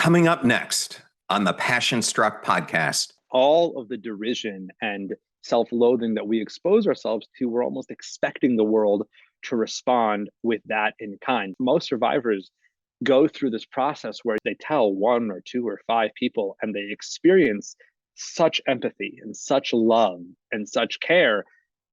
Coming up next on the Passion Struck podcast. All of the derision and self-loathing that we expose ourselves to, we're almost expecting the world to respond with that in kind. Most survivors go through this process where they tell one or two or five people, and they experience such empathy and such love and such care,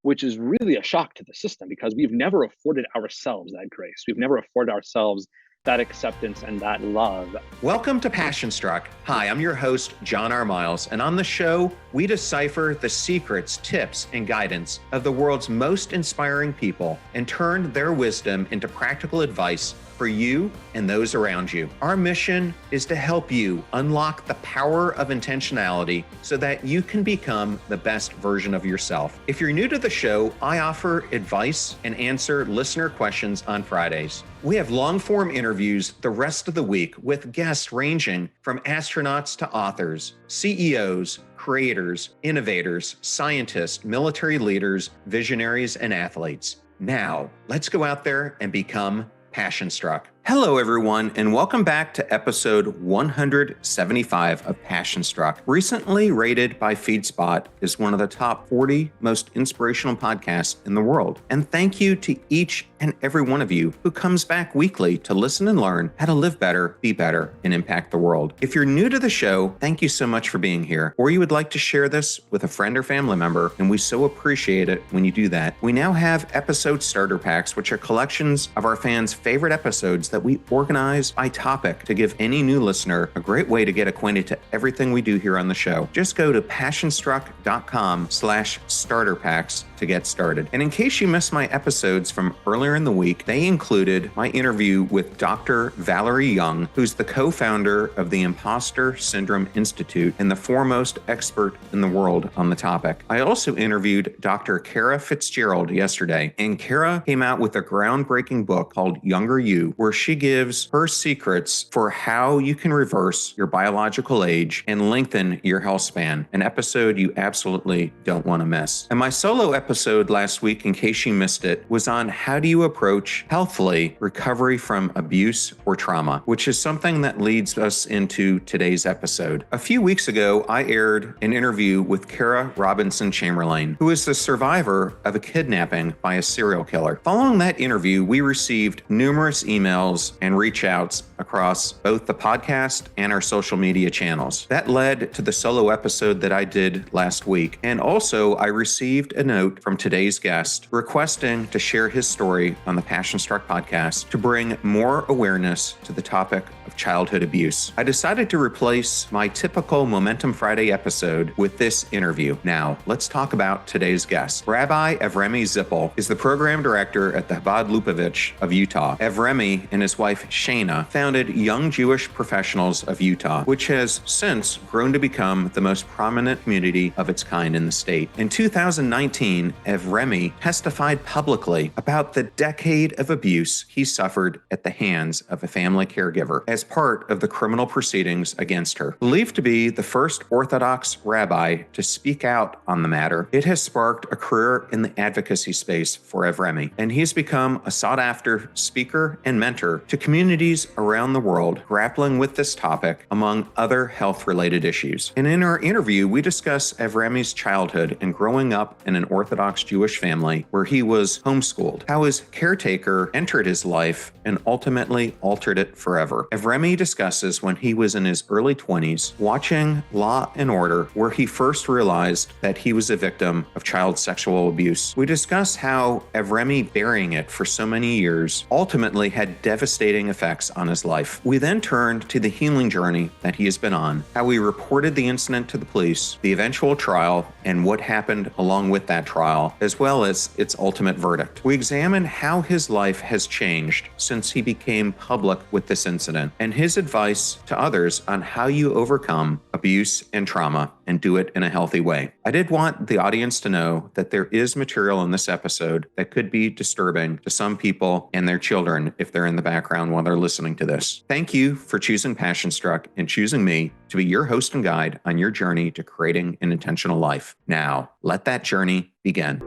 which is really a shock to the system because we've never afforded ourselves that grace. We've never afforded ourselves that acceptance and that love. Welcome to Passion Struck. Hi, I'm your host, John R. Miles, and on the show, we decipher the secrets, tips, and guidance of the world's most inspiring people and turn their wisdom into practical advice for you and those around you. Our mission is to help you unlock the power of intentionality so that you can become the best version of yourself. If you're new to the show, I offer advice and answer listener questions on Fridays. We have long-form interviews the rest of the week with guests ranging from astronauts to authors, CEOs, creators, innovators, scientists, military leaders, visionaries, and athletes. Now, let's go out there and become Passion Struck. Hello, everyone, and welcome back to episode 175 of Passion Struck. Recently rated by FeedSpot as one of the top 40 most inspirational podcasts in the world. And thank you to each and every one of you who comes back weekly to listen and learn how to live better, be better, and impact the world. If you're new to the show, thank you so much for being here. Or you would like to share this with a friend or family member, and we so appreciate it when you do that. We now have episode starter packs, which are collections of our fans' favorite episodes that we organize by topic to give any new listener a great way to get acquainted to everything we do here on the show. Just go to passionstruck.com/starter packs to get started. And in case you missed my episodes from earlier in the week, they included my interview with Dr. Valerie Young, who's the co-founder of the Imposter Syndrome Institute and the foremost expert in the world on the topic. I also interviewed Dr. Kara Fitzgerald yesterday, and Kara came out with a groundbreaking book called Younger You, where she gives her secrets for how you can reverse your biological age and lengthen your health span, an episode you absolutely don't want to miss. And my solo episode last week, in case you missed it, was on how do you approach healthfully recovery from abuse or trauma, which is something that leads us into today's episode. A few weeks ago, I aired an interview with Kara Robinson Chamberlain, who is the survivor of a kidnapping by a serial killer. Following that interview, we received numerous emails and reach outs across both the podcast and our social media channels. That led to the solo episode that I did last week. And also, I received a note from today's guest requesting to share his story on the Passion Struck podcast to bring more awareness to the topic of childhood abuse. I decided to replace my typical Momentum Friday episode with this interview. Now, let's talk about today's guest. Rabbi Avremi Zippel is the program director at the Chabad Lubavitch of Utah. Avremi and his wife Sheina founded Young Jewish Professionals of Utah, which has since grown to become the most prominent community of its kind in the state. In 2019, Avremi testified publicly about the decade of abuse he suffered at the hands of a family caregiver as part of the criminal proceedings against her. Believed to be the first Orthodox Rabbi to speak out on the matter, it has sparked a career in the advocacy space for Avremi, and he's become a sought-after speaker and mentor to communities around the world grappling with this topic, among other health-related issues. And in our interview, we discuss Avremi's childhood and growing up in an Orthodox Jewish family where he was homeschooled, how his caretaker entered his life and ultimately altered it forever. Avremi discusses when he was in his early 20s, watching Law and Order, where he first realized that he was a victim of child sexual abuse. We discuss how Avremi, bearing it for so many years, ultimately had devastating effects on his life. We then turned to the healing journey that he has been on, how he reported the incident to the police, the eventual trial, and what happened along with that trial, as well as its ultimate verdict. We examine how his life has changed since he became public with this incident, and his advice to others on how you overcome abuse and trauma and do it in a healthy way. I did want the audience to know that there is material in this episode that could be disturbing to some people and their children if they're in the background while they're listening to this. Thank you for choosing Passion Struck and choosing me to be your host and guide on your journey to creating an intentional life. Now, let that journey begin.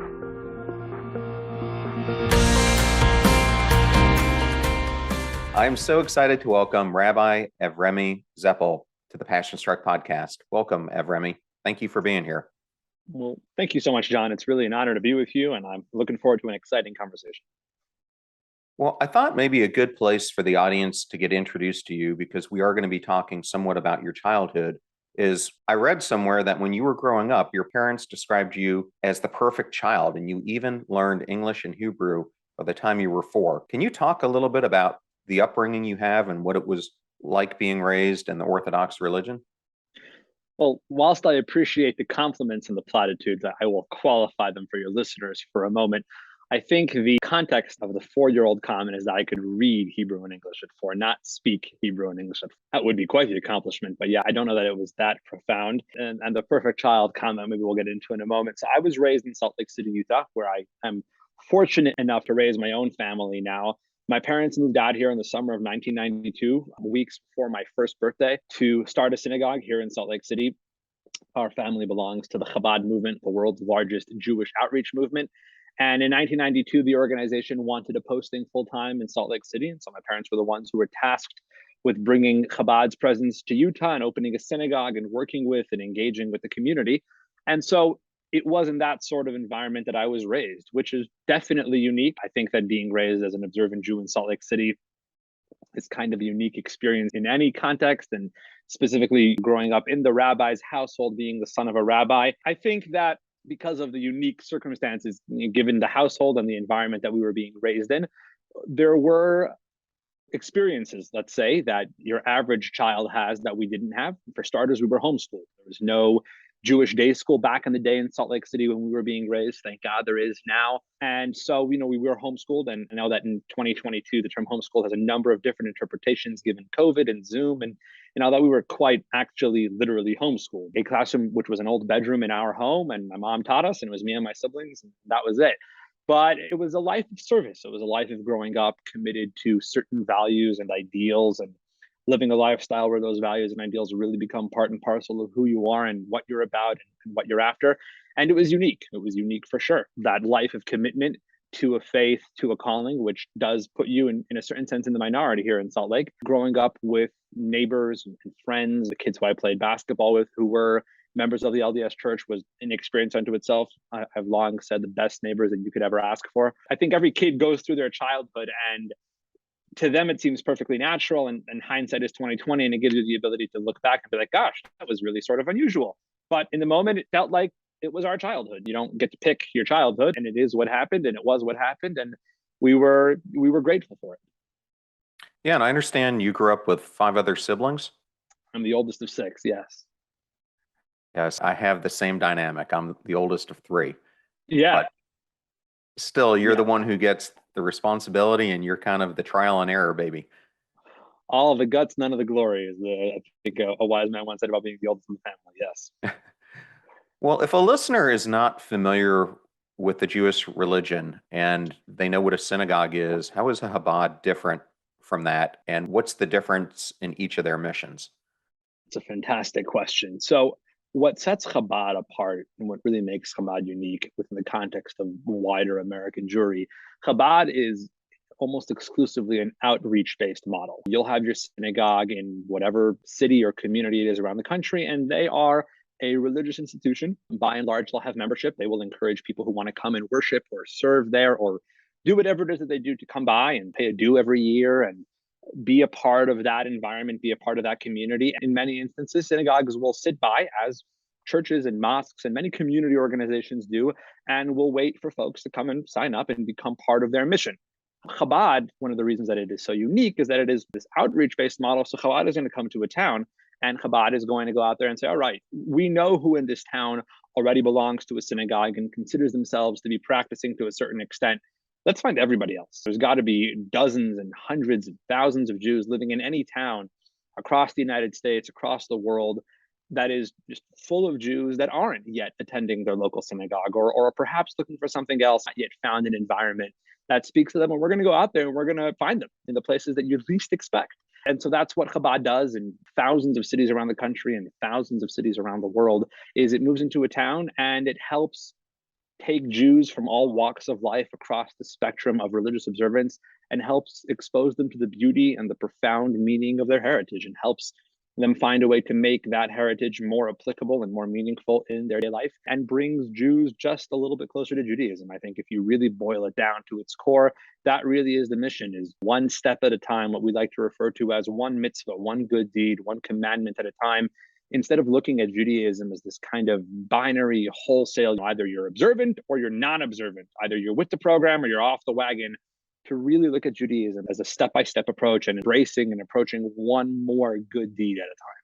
I am so excited to welcome Rabbi Avremi Zippel to the Passion Struck podcast. Welcome, Avremi. Thank you for being here. Well, thank you so much, John. It's really an honor to be with you, and I'm looking forward to an exciting conversation. Well, I thought maybe a good place for the audience to get introduced to you, because we are going to be talking somewhat about your childhood, is I read somewhere that when you were growing up, your parents described you as the perfect child, and you even learned English and Hebrew by the time you were 4. Can you talk a little bit about the upbringing you have and what it was like being raised in the Orthodox religion? Well, whilst I appreciate the compliments and the platitudes, I will qualify them for your listeners for a moment. I think the context of the 4-year-old comment is that I could read Hebrew and English at 4, not speak Hebrew and English at 4. That would be quite the accomplishment. But yeah, I don't know that it was that profound. And the perfect child comment, maybe we'll get into in a moment. So I was raised in Salt Lake City, Utah, where I am fortunate enough to raise my own family now. My parents moved out here in the summer of 1992, weeks before my first birthday, to start a synagogue here in Salt Lake City. Our family belongs to the Chabad movement, the world's largest Jewish outreach movement. And in 1992, the organization wanted a posting full-time in Salt Lake City. And so my parents were the ones who were tasked with bringing Chabad's presence to Utah and opening a synagogue and working with and engaging with the community. And so it was in that sort of environment that I was raised, which is definitely unique. I think that being raised as an observant Jew in Salt Lake City is kind of a unique experience in any context, and specifically growing up in the rabbi's household, being the son of a rabbi. I think that because of the unique circumstances given the household and the environment that we were being raised in, there were experiences, let's say, that your average child has that we didn't have. For starters, we were homeschooled. There was no Jewish day school back in the day in Salt Lake City when we were being raised. Thank God there is now. And so, we were homeschooled. And I know that in 2022, the term homeschool has a number of different interpretations given COVID and Zoom. And that we were quite actually literally homeschooled. A classroom, which was an old bedroom in our home, and my mom taught us, and it was me and my siblings, and that was it. But it was a life of service. It was a life of growing up committed to certain values and ideals, and living a lifestyle where those values and ideals really become part and parcel of who you are and what you're about and what you're after. And it was unique. It was unique for sure. That life of commitment to a faith, to a calling, which does put you in a certain sense in the minority here in Salt Lake. Growing up with neighbors and friends, the kids who I played basketball with who were members of the LDS Church, was an experience unto itself. I've long said the best neighbors that you could ever ask for. I think every kid goes through their childhood, and to them it seems perfectly natural, and hindsight is 2020, and it gives you the ability to look back and be like, gosh, that was really sort of unusual. But in the moment, it felt like it was our childhood. You don't get to pick your childhood, and it is what happened, and it was what happened, and we were grateful for it. Yeah, and I understand you grew up with 5 other siblings. I'm the oldest of 6, yes. Yes, I have the same dynamic. I'm the oldest of 3. Yeah. But still, you're Yeah. the one who gets the responsibility, and you're kind of the trial and error baby. All of the guts, none of the glory, is I think a wise man once said about being the oldest in the family. Yes. Well, if a listener is not familiar with the Jewish religion and they know what a synagogue is, how is a Chabad different from that? And what's the difference in each of their missions? It's a fantastic question. So what sets Chabad apart and what really makes Chabad unique within the context of wider American Jewry, Chabad is almost exclusively an outreach-based model. You'll have your synagogue in whatever city or community it is around the country, and they are a religious institution. By and large, they'll have membership. They will encourage people who want to come and worship or serve there or do whatever it is that they do to come by and pay a due every year and be a part of that environment, be a part of that community. In many instances, synagogues will sit by, as churches and mosques and many community organizations do, and will wait for folks to come and sign up and become part of their mission. Chabad, one of the reasons that it is so unique is that it is this outreach-based model. So Chabad is going to come to a town, and Chabad is going to go out there and say, all right, we know who in this town already belongs to a synagogue and considers themselves to be practicing to a certain extent. Let's find everybody else. There's got to be dozens and hundreds and thousands of Jews living in any town across the United States, across the world, that is just full of Jews that aren't yet attending their local synagogue, or perhaps looking for something else, not yet found an environment that speaks to them. And we're going to go out there and we're going to find them in the places that you least expect. And so that's what Chabad does in thousands of cities around the country and thousands of cities around the world, is it moves into a town and it helps take Jews from all walks of life across the spectrum of religious observance and helps expose them to the beauty and the profound meaning of their heritage, and helps them find a way to make that heritage more applicable and more meaningful in their day life, and brings Jews just a little bit closer to Judaism. I think if you really boil it down to its core, that really is the mission, is one step at a time, what we like to refer to as one mitzvah, one good deed, one commandment at a time. Instead of looking at Judaism as this kind of binary wholesale, either you're observant or you're non-observant, either you're with the program or you're off the wagon, to really look at Judaism as a step-by-step approach and embracing and approaching one more good deed at a time.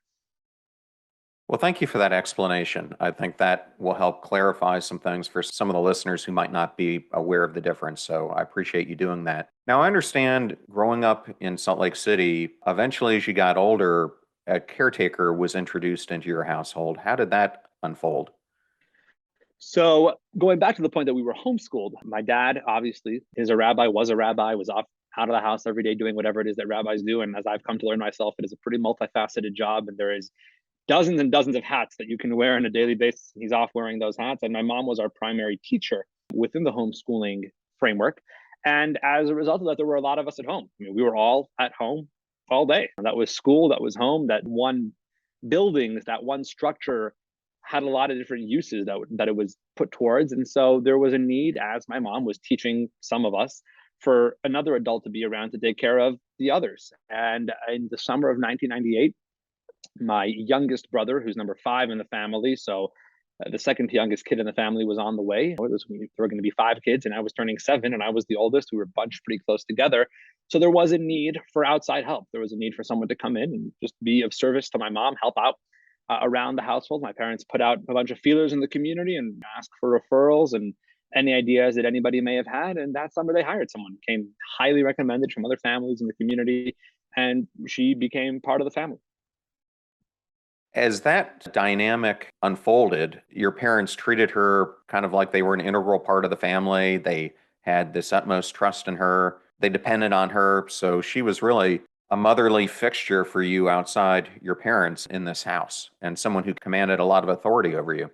Well, thank you for that explanation. I think that will help clarify some things for some of the listeners who might not be aware of the difference. So I appreciate you doing that. Now, I understand growing up in Salt Lake City, eventually as you got older, a caretaker was introduced into your household. How did that unfold? So going back to the point that we were homeschooled, my dad obviously is a rabbi, was off out of the house every day doing whatever it is that rabbis do. And as I've come to learn myself, it is a pretty multifaceted job, and there is dozens and dozens of hats that you can wear on a daily basis. He's off wearing those hats. And my mom was our primary teacher within the homeschooling framework. And as a result of that, there were a lot of us at home. I mean, we were all at home all day. That was school, that was home, that one building, that one structure had a lot of different uses that it was put towards. And so there was a need, as my mom was teaching some of us, for another adult to be around to take care of the others. And in the summer of 1998, my youngest brother, who's number 5 in the family, so the second youngest kid in the family, was on the way. There were going to be 5 kids, and I was turning 7, and I was the oldest. We were bunched pretty close together. So there was a need for outside help. There was a need for someone to come in and just be of service to my mom, help out around the household. My parents put out a bunch of feelers in the community and asked for referrals and any ideas that anybody may have had. And that summer they hired someone, came highly recommended from other families in the community, and she became part of the family. As that dynamic unfolded, your parents treated her kind of like they were an integral part of the family. They had this utmost trust in her. They depended on her. So she was really a motherly fixture for you outside your parents in this house, and someone who commanded a lot of authority over you.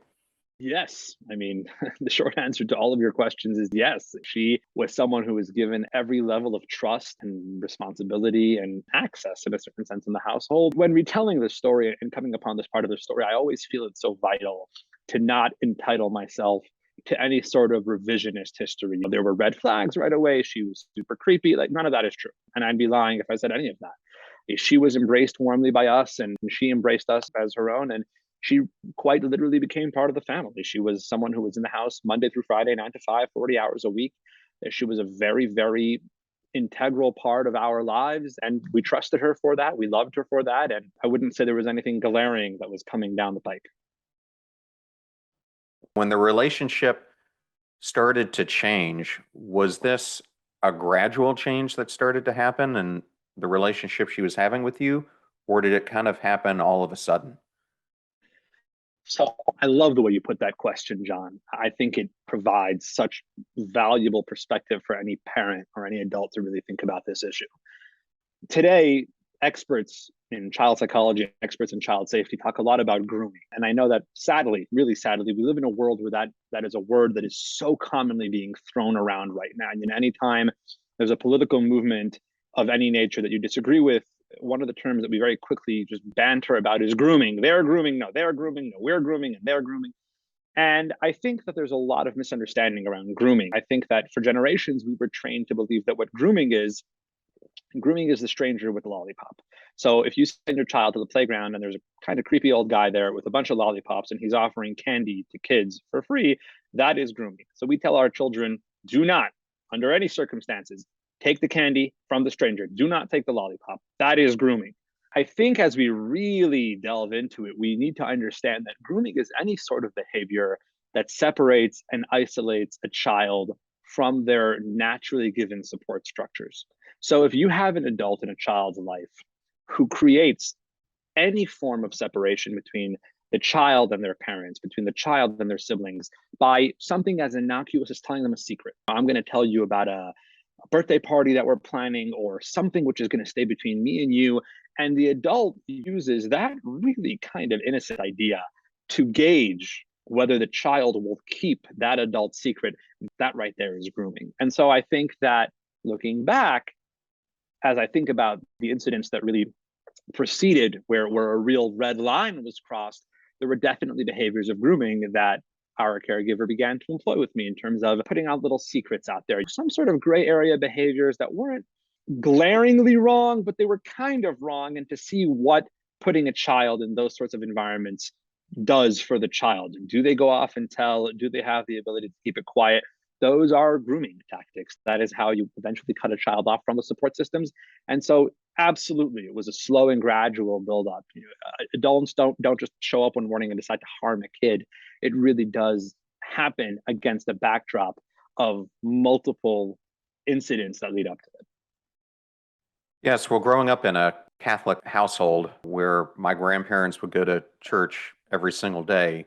Yes. I mean, the short answer to all of your questions is yes. She was someone who was given every level of trust and responsibility and access, in a certain sense, in the household. When retelling this story and coming upon this part of the story, I always feel it's so vital to not entitle myself to any sort of revisionist history. There were red flags right away. She was super creepy. Like, none of that is true. And I'd be lying if I said any of that. She was embraced warmly by us, and she embraced us as her own. And she quite literally became part of the family. She was someone who was in the house Monday through Friday, 9 to 5, 40 hours a week. She was a very, very integral part of our lives, and we trusted her for that. We loved her for that. And I wouldn't say there was anything glaring that was coming down the pike. When the relationship started to change, was this a gradual change that started to happen in the relationship she was having with you, or did it kind of happen all of a sudden? So I love the way you put that question, John. I think it provides such valuable perspective for any parent or any adult to really think about this issue. Today, experts in child psychology, experts in child safety talk a lot about grooming. And I know that sadly, really sadly, we live in a world where that is a word that is so commonly being thrown around right now. And anytime there's a political movement of any nature that you disagree with, one of the terms that we very quickly just banter about is grooming. They're grooming, no, they're grooming, no, we're grooming, and they're grooming. And I think that there's a lot of misunderstanding around grooming. I think that for generations, we were trained to believe that what grooming is the stranger with a lollipop. So if you send your child to the playground and there's a kind of creepy old guy there with a bunch of lollipops and he's offering candy to kids for free, that is grooming. So we tell our children, do not, under any circumstances, take the candy from the stranger. Do not take the lollipop. That is grooming. I think as we really delve into it, we need to understand that grooming is any sort of behavior that separates and isolates a child from their naturally given support structures. So if you have an adult in a child's life who creates any form of separation between the child and their parents, between the child and their siblings, by something as innocuous as telling them a secret. I'm going to tell you about a birthday party that we're planning, or something which is going to stay between me and you. And the adult uses that really kind of innocent idea to gauge whether the child will keep that adult secret. That right there is grooming. And so I think that looking back, as I think about the incidents that really preceded where a real red line was crossed, there were definitely behaviors of grooming that our caregiver began to employ with me in terms of putting out little secrets out there, some sort of gray area behaviors that weren't glaringly wrong, but they were kind of wrong, and to see what putting a child in those sorts of environments does for the child. Do they go off and tell? Do they have the ability to keep it quiet? Those are grooming tactics. That is how you eventually cut a child off from the support systems. And so, absolutely, it was a slow and gradual buildup. Adults don't just show up one morning and decide to harm a kid. It really does happen against a backdrop of multiple incidents that lead up to it. Yes, well, growing up in a Catholic household where my grandparents would go to church every single day,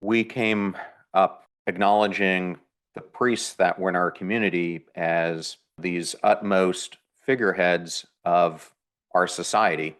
we came up acknowledging the priests that were in our community as these utmost figureheads of our society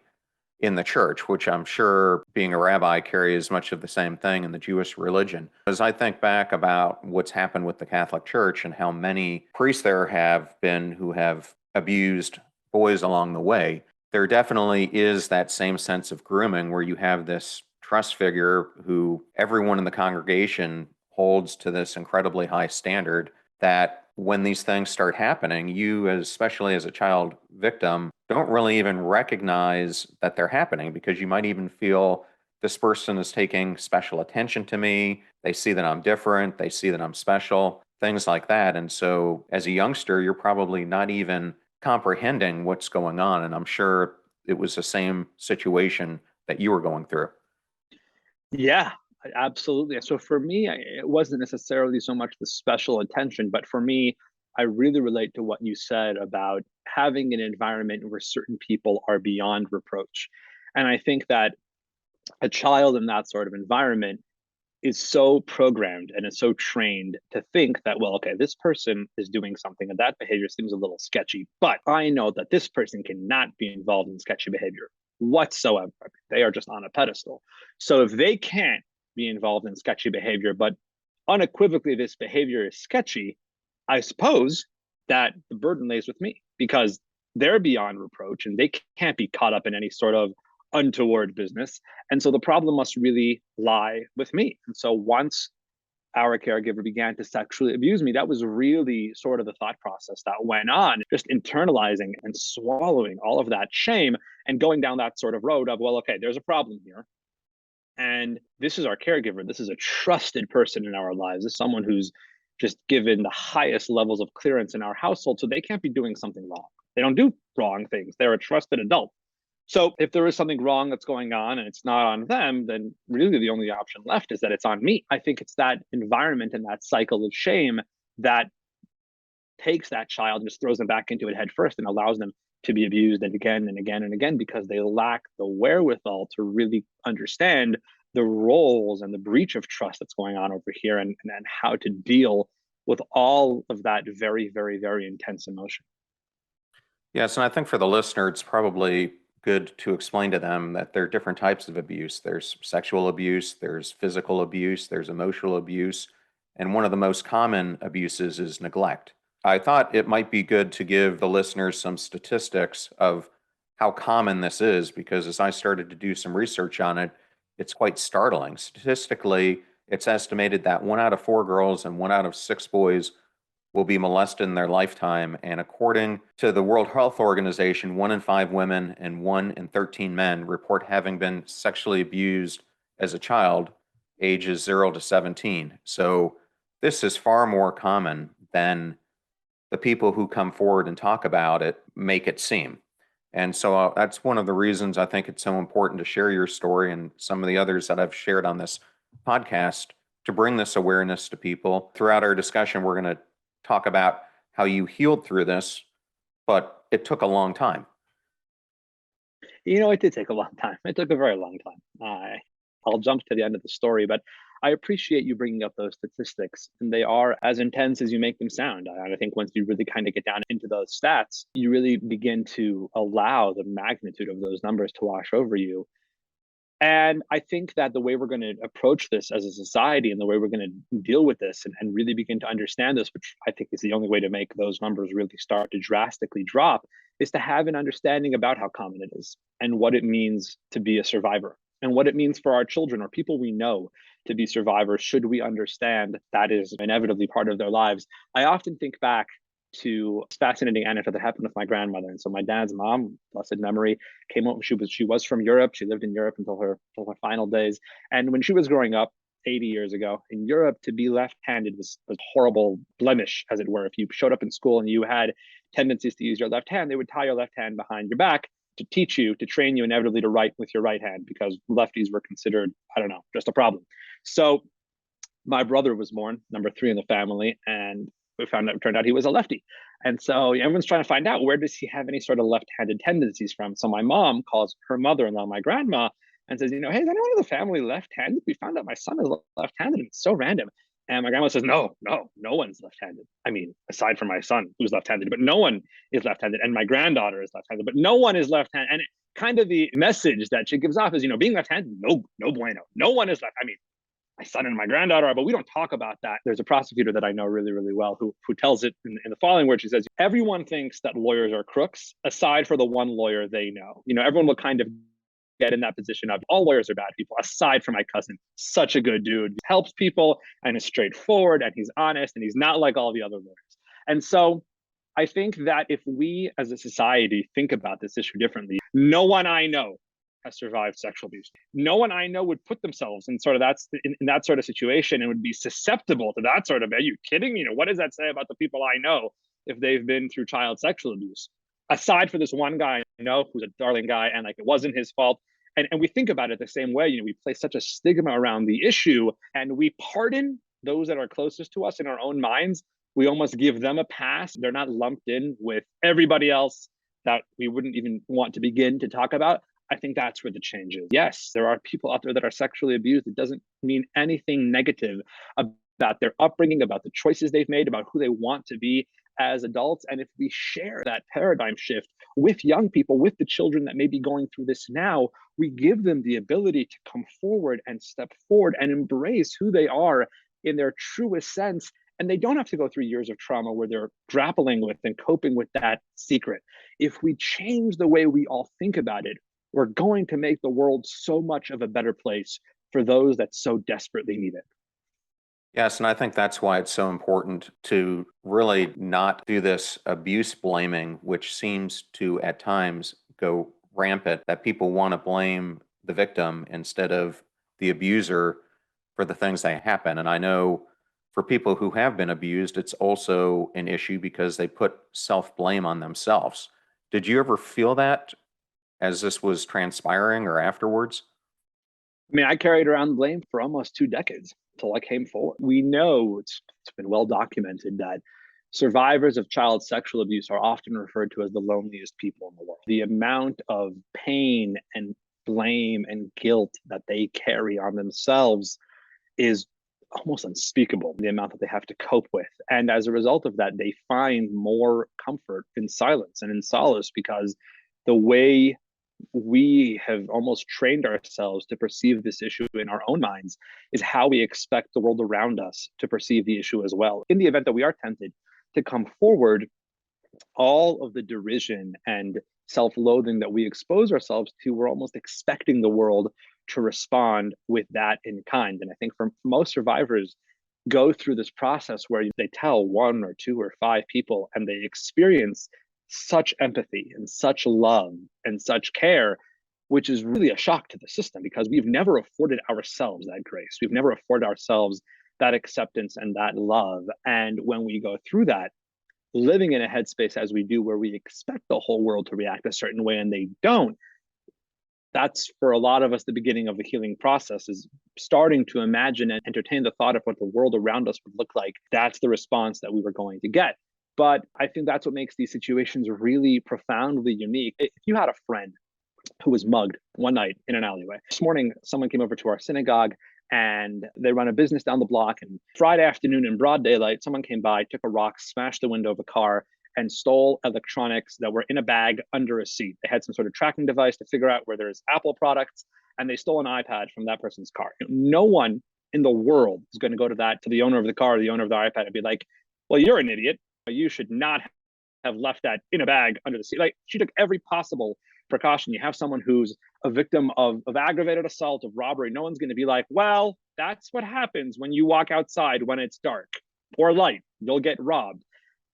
in the church, which I'm sure being a rabbi carries much of the same thing in the Jewish religion. As I think back about what's happened with the Catholic Church and how many priests there have been who have abused boys along the way, there definitely is that same sense of grooming where you have this trust figure who everyone in the congregation holds to this incredibly high standard that when these things start happening, you, especially as a child victim, don't really even recognize that they're happening because you might even feel this person is taking special attention to me. They see that I'm different. They see that I'm special, things like that. And so as a youngster, you're probably not even comprehending what's going on. And I'm sure it was the same situation that you were going through. Yeah, absolutely. So for me, it wasn't necessarily so much the special attention, but for me, I really relate to what you said about having an environment where certain people are beyond reproach. And I think that a child in that sort of environment is so programmed and is so trained to think that, well, okay, this person is doing something and that behavior seems a little sketchy, but I know that this person cannot be involved in sketchy behavior whatsoever. They are just on a pedestal. So if they can't be involved in sketchy behavior, but unequivocally this behavior is sketchy, I suppose that the burden lays with me because they're beyond reproach and they can't be caught up in any sort of untoward business. And so the problem must really lie with me. And so once our caregiver began to sexually abuse me, that was really sort of the thought process that went on, just internalizing and swallowing all of that shame and going down that sort of road of, well, okay, there's a problem here. And this is our caregiver. This is a trusted person in our lives. This is someone who's just given the highest levels of clearance in our household. So they can't be doing something wrong. They don't do wrong things. They're a trusted adult. So if there is something wrong that's going on and it's not on them, then really the only option left is that it's on me. I think it's that environment and that cycle of shame that takes that child and just throws them back into it head first and allows them to be abused and again and again and again because they lack the wherewithal to really understand the roles and the breach of trust that's going on over here and how to deal with all of that very, very, very intense emotion. Yes, and I think for the listener, it's probably good to explain to them that there are different types of abuse. There's sexual abuse, there's physical abuse, there's emotional abuse, and one of the most common abuses is neglect. I thought it might be good to give the listeners some statistics of how common this is because as I started to do some research on it, it's quite startling. Statistically, it's estimated that 1 out of 4 girls and 1 out of 6 boys will be molested in their lifetime. And according to the World Health Organization, 1 in 5 women and 1 in 13 men report having been sexually abused as a child, ages 0 to 17. So this is far more common than the people who come forward and talk about it make it seem. And so that's one of the reasons I think it's so important to share your story and some of the others that I've shared on this podcast to bring this awareness to people. Throughout our discussion, we're going to talk about how you healed through this, but it took a long time. It did take a long time. It took a very long time. I'll jump to the end of the story, but I appreciate you bringing up those statistics, and they are as intense as you make them sound. And I think once you really kind of get down into those stats, you really begin to allow the magnitude of those numbers to wash over you. And I think that the way we're going to approach this as a society and the way we're going to deal with this and really begin to understand this, which I think is the only way to make those numbers really start to drastically drop, is to have an understanding about how common it is and what it means to be a survivor and what it means for our children or people we know to be survivors, should we understand that is inevitably part of their lives. I often think back to a fascinating anecdote that happened with my grandmother. And so my dad's mom, blessed memory, came over. She was from Europe. She lived in Europe until her final days. And when she was growing up 80 years ago in Europe, to be left-handed was a horrible blemish, as it were. If you showed up in school and you had tendencies to use your left hand, they would tie your left hand behind your back to teach you, to train you inevitably to write with your right hand, because lefties were considered, I don't know, just a problem. So my brother was born, number 3 in the family, and it turned out he was a lefty. And so everyone's trying to find out, where does he have any sort of left-handed tendencies from? So my mom calls her mother-in-law, my grandma, and says, hey, is anyone in the family left-handed? We found out my son is left-handed, and it's so random. And my grandma says, no one's left-handed. I mean, aside from my son, who's left-handed, but no one is left-handed. And my granddaughter is left-handed, but no one is left-handed. And kind of the message that she gives off is, being left-handed, no bueno. No one is left. I mean, my son and my granddaughter are, but we don't talk about that. There's a prosecutor that I know really, really well who tells it in the following words. She says, everyone thinks that lawyers are crooks, aside for the one lawyer they know. Everyone will kind of get in that position of, all lawyers are bad people, aside from my cousin. Such a good dude. He helps people and is straightforward and he's honest and he's not like all the other lawyers. And so I think that if we as a society think about this issue differently, no one I know has survived sexual abuse. No one I know would put themselves in in that sort of situation and would be susceptible to that sort of, are you kidding me? What does that say about the people I know if they've been through child sexual abuse? Aside for this one guy I know who's a darling guy and it wasn't his fault. And we think about it the same way. We place such a stigma around the issue and we pardon those that are closest to us in our own minds. We almost give them a pass. They're not lumped in with everybody else that we wouldn't even want to begin to talk about. I think that's where the change is. Yes, there are people out there that are sexually abused. It doesn't mean anything negative about their upbringing, about the choices they've made, about who they want to be as adults. And if we share that paradigm shift with young people, with the children that may be going through this now, we give them the ability to come forward and step forward and embrace who they are in their truest sense. And they don't have to go through years of trauma where they're grappling with and coping with that secret. If we change the way we all think about it, we're going to make the world so much of a better place for those that so desperately need it. Yes, and I think that's why it's so important to really not do this abuse blaming, which seems to at times go rampant, that people want to blame the victim instead of the abuser for the things that happen. And I know for people who have been abused, it's also an issue because they put self-blame on themselves. Did you ever feel that as this was transpiring or afterwards? I mean, I carried around blame for almost 2 decades until I came forward. We know it's been well documented that survivors of child sexual abuse are often referred to as the loneliest people in the world. The amount of pain and blame and guilt that they carry on themselves is almost unspeakable, the amount that they have to cope with. And as a result of that, they find more comfort in silence and in solace, because the way we have almost trained ourselves to perceive this issue in our own minds is how we expect the world around us to perceive the issue as well. In the event that we are tempted to come forward, all of the derision and self-loathing that we expose ourselves to, we're almost expecting the world to respond with that in kind. And I think for most survivors, go through this process where they tell 1 or 2 or 5 people and they experience such empathy and such love and such care, which is really a shock to the system because we've never afforded ourselves that grace. We've never afforded ourselves that acceptance and that love. And when we go through that, living in a headspace as we do, where we expect the whole world to react a certain way and they don't, that's for a lot of us the beginning of the healing process, is starting to imagine and entertain the thought of what the world around us would look like. That's the response that we were going to get. But I think that's what makes these situations really profoundly unique. If you had a friend who was mugged one night in an alleyway, this morning someone came over to our synagogue and they run a business down the block, and Friday afternoon in broad daylight, someone came by, took a rock, smashed the window of a car, and stole electronics that were in a bag under a seat. They had some sort of tracking device to figure out where there's Apple products, and they stole an iPad from that person's car. No one in the world is going to go to the owner of the car, the owner of the iPad, and be like, well, you're an idiot. You should not have left that in a bag under the seat. Like, she took every possible precaution. You have someone who's a victim of aggravated assault, of robbery. No one's going to be like, well, that's what happens when you walk outside when it's dark or light. You'll get robbed.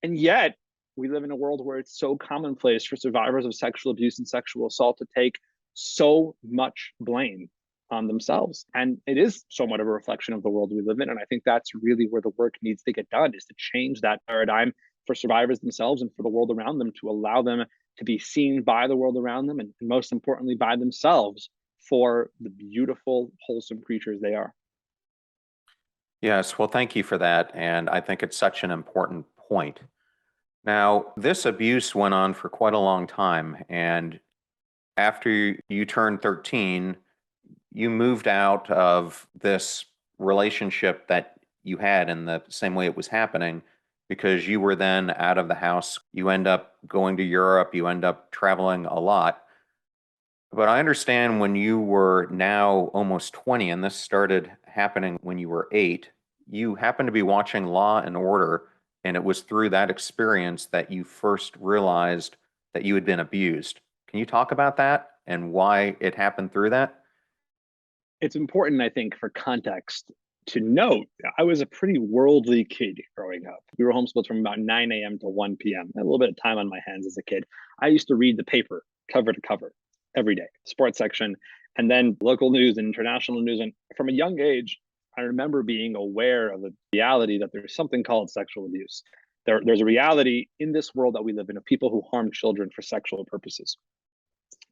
And yet, we live in a world where it's so commonplace for survivors of sexual abuse and sexual assault to take so much blame on themselves. And it is somewhat of a reflection of the world we live in. And I think that's really where the work needs to get done, is to change that paradigm for survivors themselves and for the world around them, to allow them to be seen by the world around them, and most importantly, by themselves, for the beautiful, wholesome creatures they are. Yes, well, thank you for that. And I think it's such an important point. Now, this abuse went on for quite a long time. And after you turned 13, you moved out of this relationship that you had in the same way it was happening, because you were then out of the house. You end up going to Europe, you end up traveling a lot. But I understand when you were now almost 20, and this started happening when you were 8, you happened to be watching Law and Order, and it was through that experience that you first realized that you had been abused. Can you talk about that and why it happened through that? It's important, I think, for context to note, I was a pretty worldly kid growing up. We were homeschooled from about 9 a.m. to 1 p.m. I had a little bit of time on my hands as a kid. I used to read the paper cover to cover every day, sports section, and then local news and international news. And from a young age, I remember being aware of the reality that there's something called sexual abuse. There's a reality in this world that we live in of people who harm children for sexual purposes.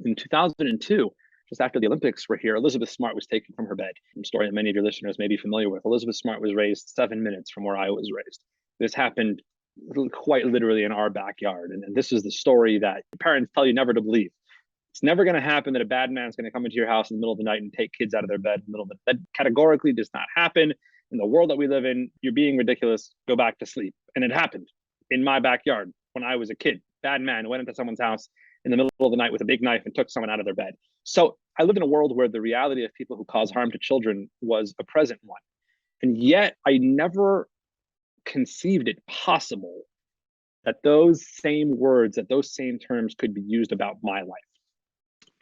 In 2002, just after the Olympics were here, Elizabeth Smart was taken from her bed. A story that many of your listeners may be familiar with. Elizabeth Smart was raised 7 minutes from where I was raised. This happened quite literally in our backyard. And this is the story that parents tell you never to believe. It's never going to happen that a bad man's going to come into your house in the middle of the night and take kids out of their bed in the middle of it. That categorically does not happen. In the world that we live in, you're being ridiculous. Go back to sleep. And it happened in my backyard when I was a kid. Bad man went into someone's house in the middle of the night with a big knife and took someone out of their bed. So I live in a world where the reality of people who cause harm to children was a present one. And yet I never conceived it possible that those same words, that those same terms could be used about my life,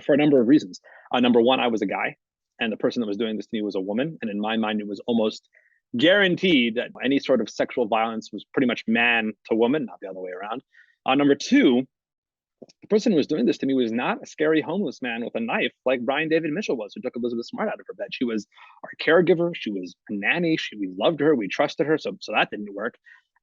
for a number of reasons. Number one, I was a guy, and the person that was doing this to me was a woman. And in my mind, it was almost guaranteed that any sort of sexual violence was pretty much man to woman, not the other way around. Number two, the person who was doing this to me was not a scary homeless man with a knife like Brian David Mitchell was, who took Elizabeth Smart out of her bed. She was our caregiver. She was a nanny. We loved her. We trusted her. So that didn't work.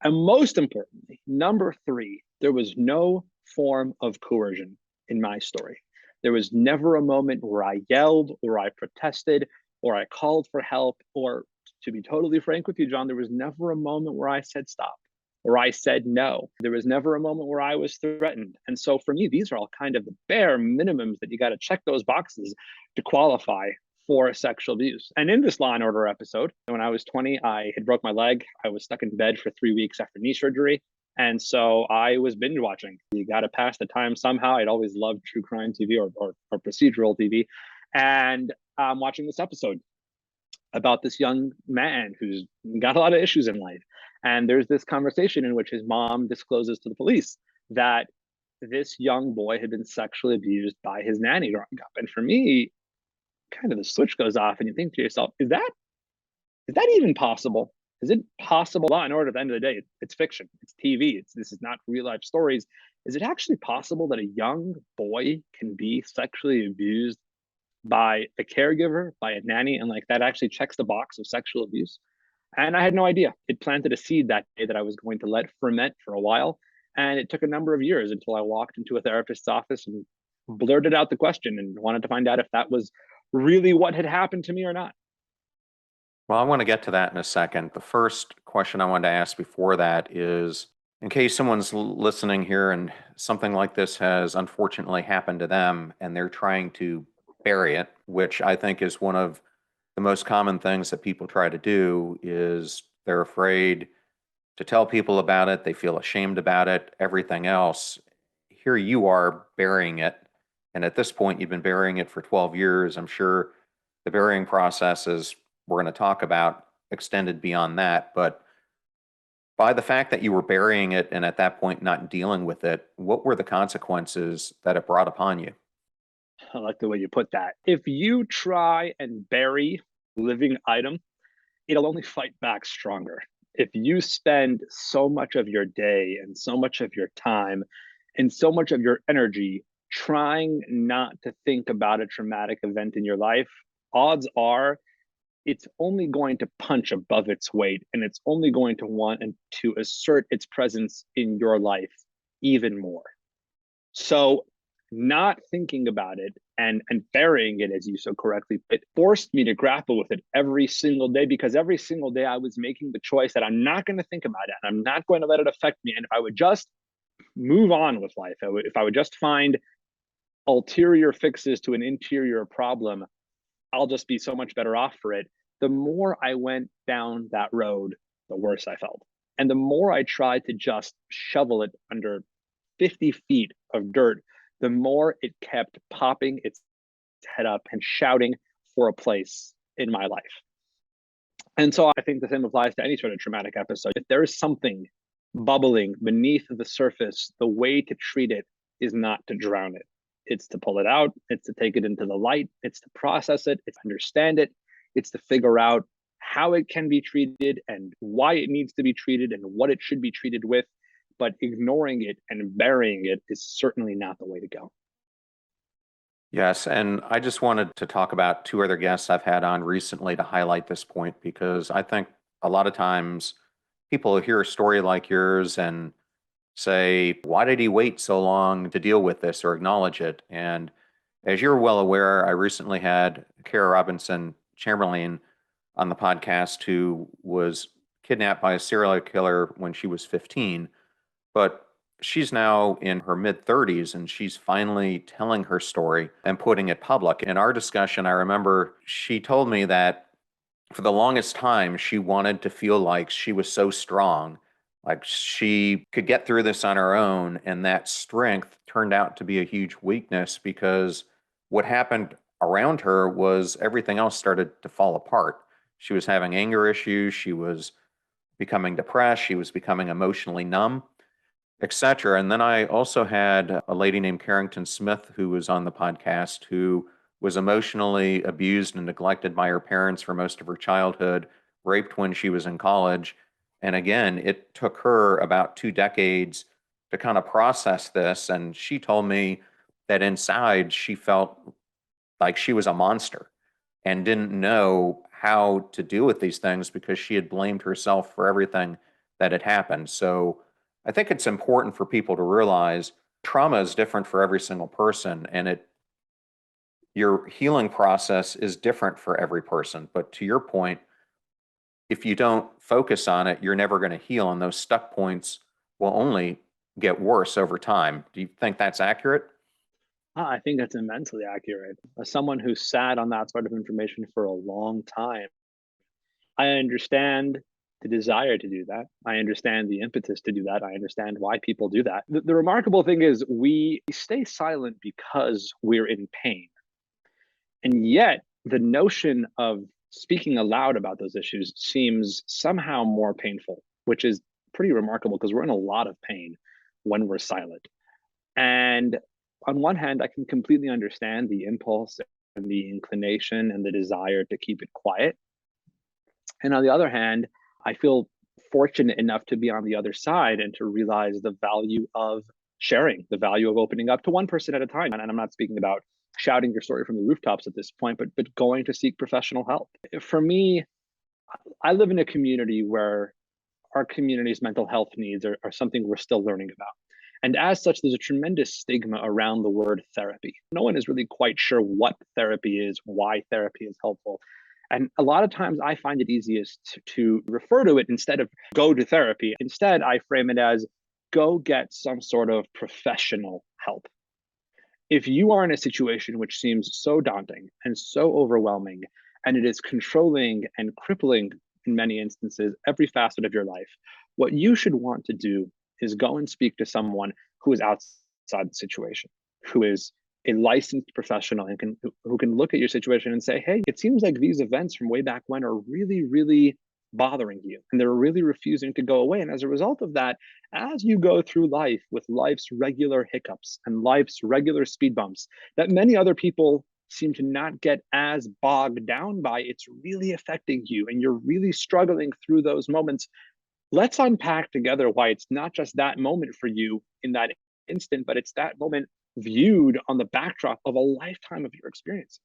And most importantly, number three, there was no form of coercion in my story. There was never a moment where I yelled or I protested or I called for help, or, to be totally frank with you, John, there was never a moment where I said stop or I said no. There was never a moment where I was threatened. And so for me, these are all kind of the bare minimums that you got to check those boxes to qualify for sexual abuse. And in this Law and Order episode, when I was 20, I had broke my leg. I was stuck in bed for 3 weeks after knee surgery. And so I was binge watching. You got to pass the time somehow. I'd always loved true crime TV or procedural TV. And I'm watching this episode about this young man who's got a lot of issues in life. And there's this conversation in which his mom discloses to the police that this young boy had been sexually abused by his nanny growing up. And for me, kind of the switch goes off and you think to yourself, is that even possible? Is it possible? Law and Order, at the end of the day, it's fiction. It's TV. This is not real life stories. Is it actually possible that a young boy can be sexually abused by a caregiver, by a nanny, and like that actually checks the box of sexual abuse? And I had no idea. It planted a seed that day that I was going to let ferment for a while. And it took a number of years until I walked into a therapist's office and blurted out the question and wanted to find out if that was really what had happened to me or not. Well, I want to get to that in a second. The first question I wanted to ask before that is, in case someone's listening here and something like this has unfortunately happened to them and they're trying to bury it, which I think is one of the most common things that people try to do, is they're afraid to tell people about it. They feel ashamed about it, everything else. Here you are burying it. And at this point, you've been burying it for 12 years. I'm sure the burying process is, we're going to talk about, extended beyond that. But By the fact that you were burying it and at that point not dealing with it, what were the consequences that it brought upon you? I like the way you put that. If you try and bury a living item, it'll only fight back stronger. If you spend so much of your day and so much of your time and so much of your energy trying not to think about a traumatic event in your life, odds are it's only going to punch above its weight, and it's only going to want and to assert its presence in your life even more. So not thinking about it and burying it, as you so correctly, it forced me to grapple with it every single day, because every single day I was making the choice that I'm not going to think about it and I'm not going to let it affect me. And if I would just move on with life, if I would just find ulterior fixes to an interior problem, I'll just be so much better off for it. The more I went down that road, the worse I felt. And the more I tried to just shovel it under 50 feet of dirt, the more it kept popping its head up and shouting for a place in my life. And so I think the same applies to any sort of traumatic episode. If there is something bubbling beneath the surface, the way to treat it is not to drown it. It's to pull it out, it's to take it into the light, it's to process it, it's to understand it, it's to figure out how it can be treated and why it needs to be treated and what it should be treated with. But ignoring it and burying it is certainly not the way to go. Yes, and I just wanted to talk about two other guests I've had on recently to highlight this point because I think a lot of times people hear a story like yours and say, why did he wait so long to deal with this or acknowledge it? And as you're well aware, I recently had Kara Robinson Chamberlain on the podcast who was kidnapped by a serial killer when she was 15, but she's now in her mid 30s and she's finally telling her story and putting it public. In our discussion, I remember she told me that for the longest time, she wanted to feel like she was so strong, like she could get through this on her own. And that strength turned out to be a huge weakness because what happened around her was everything else started to fall apart. She was having anger issues. She was becoming depressed. She was becoming emotionally numb, etc. And then I also had a lady named Carrington Smith who was on the podcast who was emotionally abused and neglected by her parents for most of her childhood, raped when she was in college. And again, it took her about 2 decades to kind of process this. And she told me that inside she felt like she was a monster and didn't know how to deal with these things because she had blamed herself for everything that had happened. So I think it's important for people to realize trauma is different for every single person and your healing process is different for every person. But to your point, if you don't focus on it, you're never going to heal, and those stuck points will only get worse over time. Do you think that's accurate? I think that's immensely accurate. As someone who sat on that sort of information for a long time, I understand the desire to do that. I understand the impetus to do that. I understand why people do that. The remarkable thing is we stay silent because we're in pain. And yet, the notion of speaking aloud about those issues seems somehow more painful, which is pretty remarkable because we're in a lot of pain when we're silent. And on one hand, I can completely understand the impulse and the inclination and the desire to keep it quiet. And on the other hand, I feel fortunate enough to be on the other side and to realize the value of sharing, the value of opening up to one person at a time. And I'm not speaking about shouting your story from the rooftops at this point, but going to seek professional help. For me, I live in a community where our community's mental health needs are something we're still learning about. And as such, there's a tremendous stigma around the word therapy. No one is really quite sure what therapy is, why therapy is helpful. And a lot of times I find it easiest to refer to it instead of go to therapy. Instead, I frame it as go get some sort of professional help. If you are in a situation which seems so daunting and so overwhelming, and it is controlling and crippling in many instances every facet of your life, what you should want to do is go and speak to someone who is outside the situation, who is a licensed professional and who can look at your situation and say, hey, it seems like these events from way back when are really, really bothering you, and they're really refusing to go away. And as a result of that, as you go through life with life's regular hiccups and life's regular speed bumps that many other people seem to not get as bogged down by, it's really affecting you and you're really struggling through those moments. Let's unpack together why it's not just that moment for you in that instant, but it's that moment viewed on the backdrop of a lifetime of your experiences.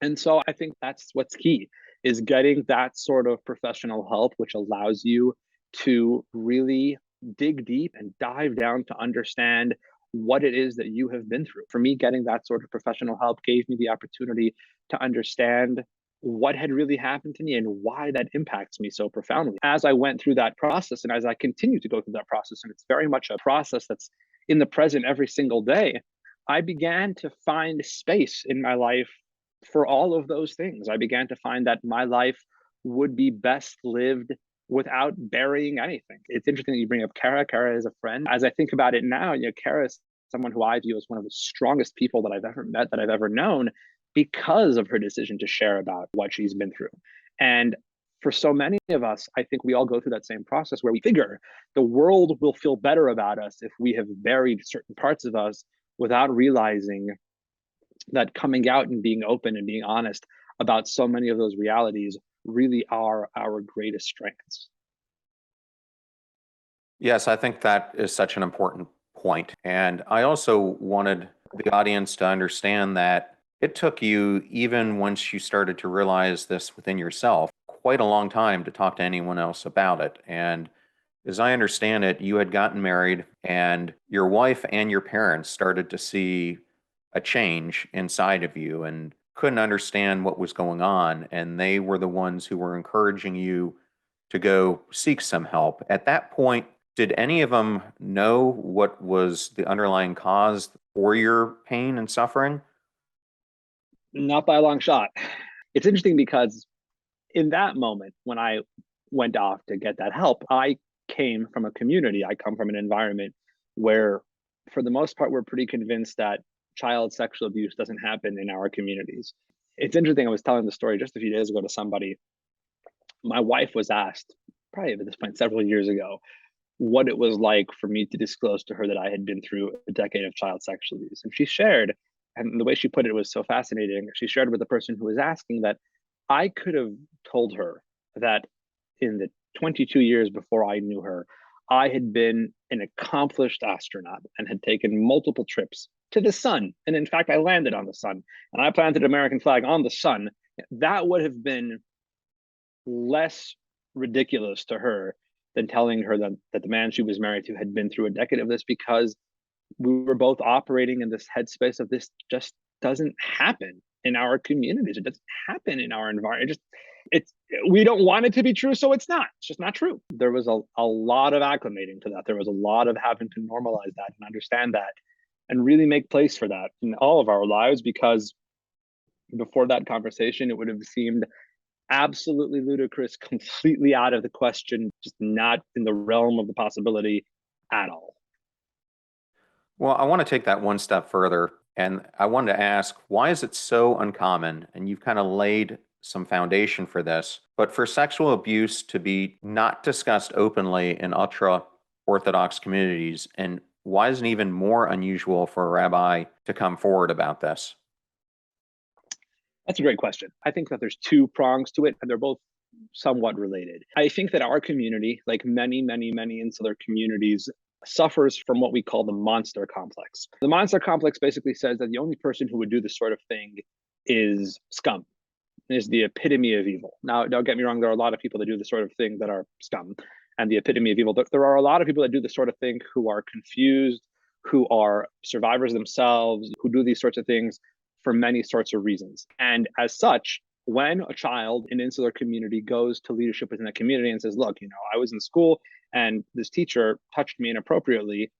And so I think that's what's key, is getting that sort of professional help, which allows you to really dig deep and dive down to understand what it is that you have been through. For me, getting that sort of professional help gave me the opportunity to understand what had really happened to me and why that impacts me so profoundly. As I went through that process and as I continue to go through that process, and it's very much a process that's in the present every single day, I began to find space in my life for all of those things. I began to find that my life would be best lived without burying anything. It's interesting that you bring up Kara. Kara is a friend. As I think about it now, Kara is someone who I view as one of the strongest people that I've ever met, that I've ever known, because of her decision to share about what she's been through. And for so many of us, I think we all go through that same process where we figure the world will feel better about us if we have buried certain parts of us, without realizing that coming out and being open and being honest about so many of those realities really are our greatest strengths. Yes, I think that is such an important point. And I also wanted the audience to understand that it took you, even once you started to realize this within yourself, quite a long time to talk to anyone else about it. And as I understand it, you had gotten married and your wife and your parents started to see a change inside of you and couldn't understand what was going on. And they were the ones who were encouraging you to go seek some help. At that point, did any of them know what was the underlying cause for your pain and suffering? Not by a long shot. It's interesting because in that moment, when I went off to get that help, I came from a community. I come from an environment where, for the most part, we're pretty convinced that child sexual abuse doesn't happen in our communities. It's interesting. I was telling the story just a few days ago to somebody. My wife was asked, probably at this point several years ago, what it was like for me to disclose to her that I had been through a decade of child sexual abuse. And she shared, and the way she put it was so fascinating. She shared with the person who was asking that I could have told her that in the 22 years before I knew her, I had been an accomplished astronaut and had taken multiple trips to the sun. And in fact, I landed on the sun and I planted an American flag on the sun. That would have been less ridiculous to her than telling her that the man she was married to had been through a decade of this, because we were both operating in this headspace of this just doesn't happen in our communities. It doesn't happen in our environment. It's we don't want it to be true, so it's not. It's just not true. There was a lot of acclimating to that. There was a lot of having to normalize that and understand that and really make place for that in all of our lives, because before that conversation, it would have seemed absolutely ludicrous, completely out of the question, just not in the realm of the possibility at all. Well, I want to take that one step further. And I wanted to ask, why is it so uncommon? And you've kind of laid some foundation for this, but for sexual abuse to be not discussed openly in ultra Orthodox communities, and why is it even more unusual for a rabbi to come forward about this? That's a great question. I think that there's two prongs to it, and they're both somewhat related. I think that our community, like many, many, many insular communities, suffers from what we call the monster complex. The monster complex basically says that the only person who would do this sort of thing is scum, is the epitome of evil. Now, don't get me wrong, there are a lot of people that do this sort of thing that are scum and the epitome of evil. There are a lot of people that do this sort of thing who are confused, who are survivors themselves, who do these sorts of things for many sorts of reasons. And as such, when a child in insular community goes to leadership within that community and says, look, I was in school and this teacher touched me inappropriately,